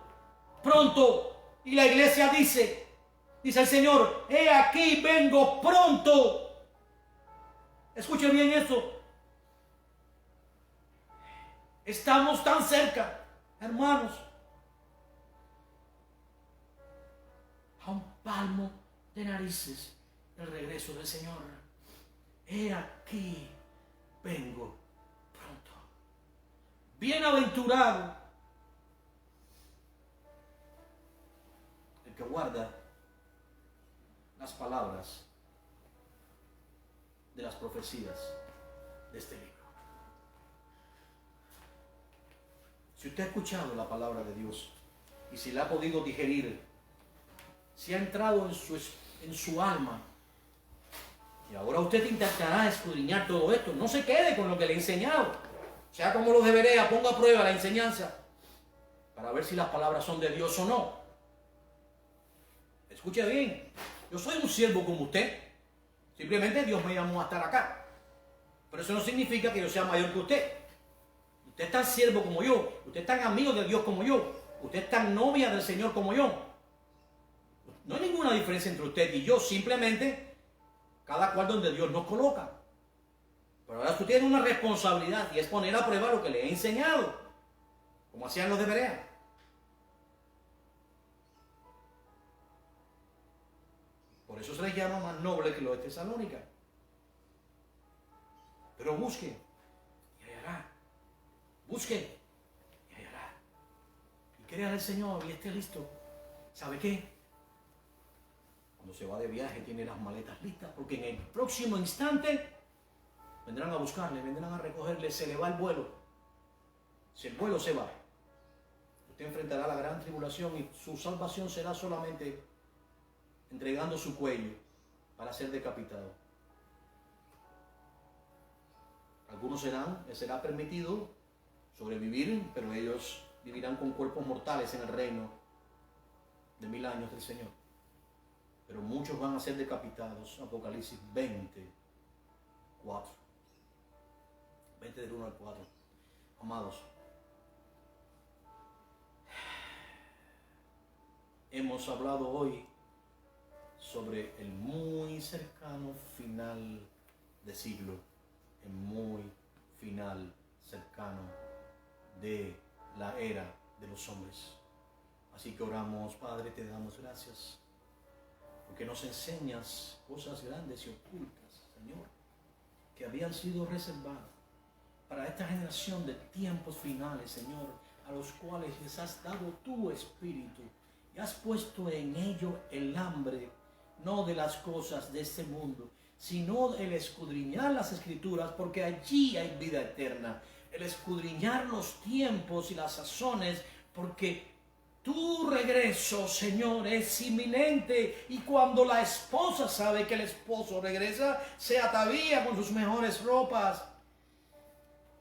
pronto. Y la iglesia dice el Señor: he aquí, vengo pronto. Escuche bien esto. Estamos tan cerca, hermanos, a un palmo de narices del regreso del Señor. He aquí, vengo pronto. Bienaventurado el que guarda las palabras de las profecías de este libro. Si usted ha escuchado la palabra de Dios y si la ha podido digerir, si ha entrado en su alma, y ahora usted intentará escudriñar todo esto, no se quede con lo que le he enseñado, sea como los de Berea, ponga a prueba la enseñanza para ver si las palabras son de Dios o no. Escuche bien, yo soy un siervo como usted, simplemente Dios me llamó a estar acá, pero eso no significa que yo sea mayor que usted. Usted es tan siervo como yo, usted es tan amigo de Dios como yo, usted es tan novia del Señor como yo. No hay ninguna diferencia entre usted y yo, simplemente cada cual donde Dios nos coloca. Pero ahora usted tiene una responsabilidad, y es poner a prueba lo que le he enseñado, como hacían los de Berea. Por eso se les llama más noble que los de Tesalónica. Pero busque y hallará. Busque y hallará. Y crea al Señor y esté listo. ¿Sabe qué? Cuando se va de viaje tiene las maletas listas, porque en el próximo instante vendrán a buscarle, vendrán a recogerle, se le va el vuelo. Si el vuelo se va, usted enfrentará la gran tribulación y su salvación será solamente entregando su cuello para ser decapitado. Algunos les será permitido sobrevivir, pero ellos vivirán con cuerpos mortales en el reino de 1000 años del Señor. Pero muchos van a ser decapitados. Apocalipsis 20:4. 20 del 1 al 4. Amados, hemos hablado hoy sobre el muy cercano final de siglo, el muy final cercano de la era de los hombres. Así que oramos, Padre, te damos gracias, porque nos enseñas cosas grandes y ocultas, Señor, que habían sido reservadas para esta generación de tiempos finales, Señor, a los cuales les has dado tu Espíritu y has puesto en ellos el hambre, no de las cosas de este mundo, sino el escudriñar las Escrituras, porque allí hay vida eterna. El escudriñar los tiempos y las sazones, porque tu regreso, Señor, es inminente, y cuando la esposa sabe que el esposo regresa, se atavía con sus mejores ropas,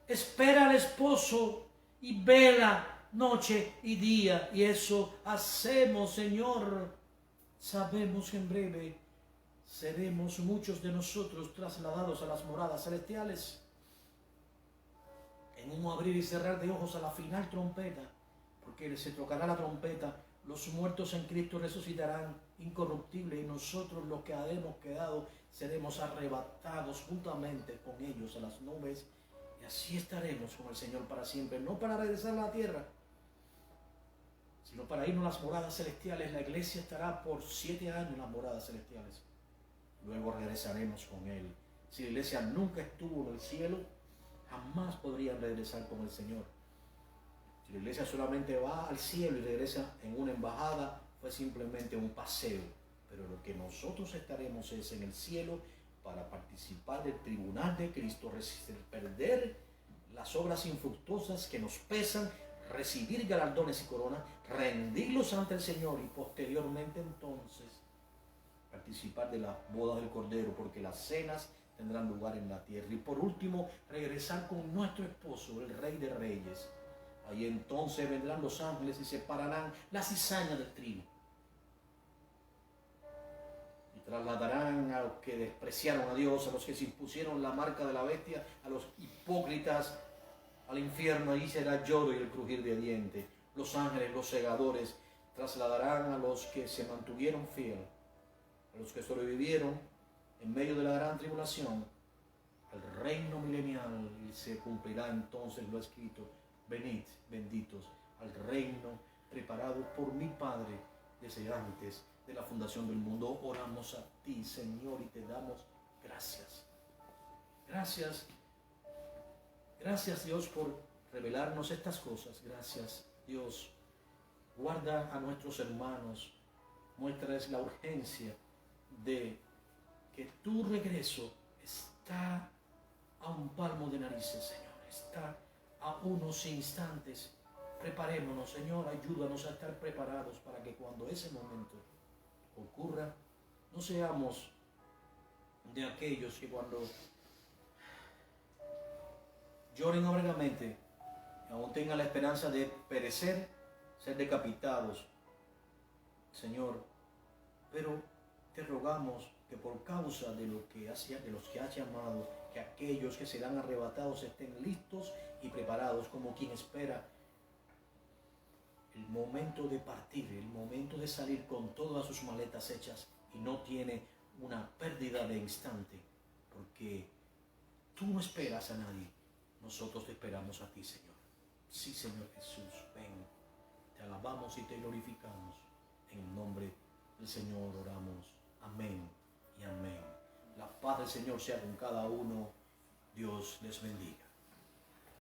espera al esposo y vela noche y día, y eso hacemos, Señor. Sabemos que en breve seremos muchos de nosotros trasladados a las moradas celestiales, en un abrir y cerrar de ojos a la final trompeta, porque se tocará la trompeta, los muertos en Cristo resucitarán incorruptibles, y nosotros los que hemos quedado seremos arrebatados juntamente con ellos a las nubes, y así estaremos con el Señor para siempre, no para regresar a la tierra, sino para irnos a las moradas celestiales. La iglesia estará por 7 años en las moradas celestiales, luego regresaremos con Él. Si la iglesia nunca estuvo en el cielo, jamás podrían regresar con el Señor. Si la iglesia solamente va al cielo y regresa en una embajada, fue simplemente un paseo. Pero lo que nosotros estaremos es en el cielo para participar del tribunal de Cristo, perder las obras infructuosas que nos pesan, recibir galardones y coronas, rendirlos ante el Señor y posteriormente entonces participar de las bodas del Cordero, porque las cenas tendrán lugar en la tierra. Y por último, regresar con nuestro esposo, el Rey de Reyes. Ahí entonces vendrán los ángeles y separarán la cizaña del trigo. Y trasladarán a los que despreciaron a Dios, a los que se impusieron la marca de la bestia, a los hipócritas, al infierno. Ahí será lloro y el crujir de dientes. Los ángeles, los segadores, trasladarán a los que se mantuvieron fieles, a los que sobrevivieron en medio de la gran tribulación, al reino milenial, y se cumplirá entonces lo escrito: venid, benditos, al reino preparado por mi Padre desde antes de la fundación del mundo. Oramos a ti, Señor, y te damos gracias. Gracias. Gracias, Dios, por revelarnos estas cosas. Gracias, Dios. Guarda a nuestros hermanos. Muéstrales la urgencia de que tu regreso está a un palmo de narices, Señor. Está a unos instantes. Preparémonos, Señor. Ayúdanos a estar preparados para que cuando ese momento ocurra, no seamos de aquellos que cuando lloren amargamente, aún tengan la esperanza de perecer, ser decapitados, Señor. Pero te rogamos que por causa de los que has llamado, que aquellos que serán arrebatados estén listos y preparados, como quien espera el momento de partir, el momento de salir con todas sus maletas hechas, y no tiene una pérdida de instante, porque tú no esperas a nadie. Nosotros te esperamos a ti, Señor. Sí, Señor Jesús, ven. Te alabamos y te glorificamos. En el nombre del Señor oramos. Amén y amén. La paz del Señor sea con cada uno. Dios les bendiga.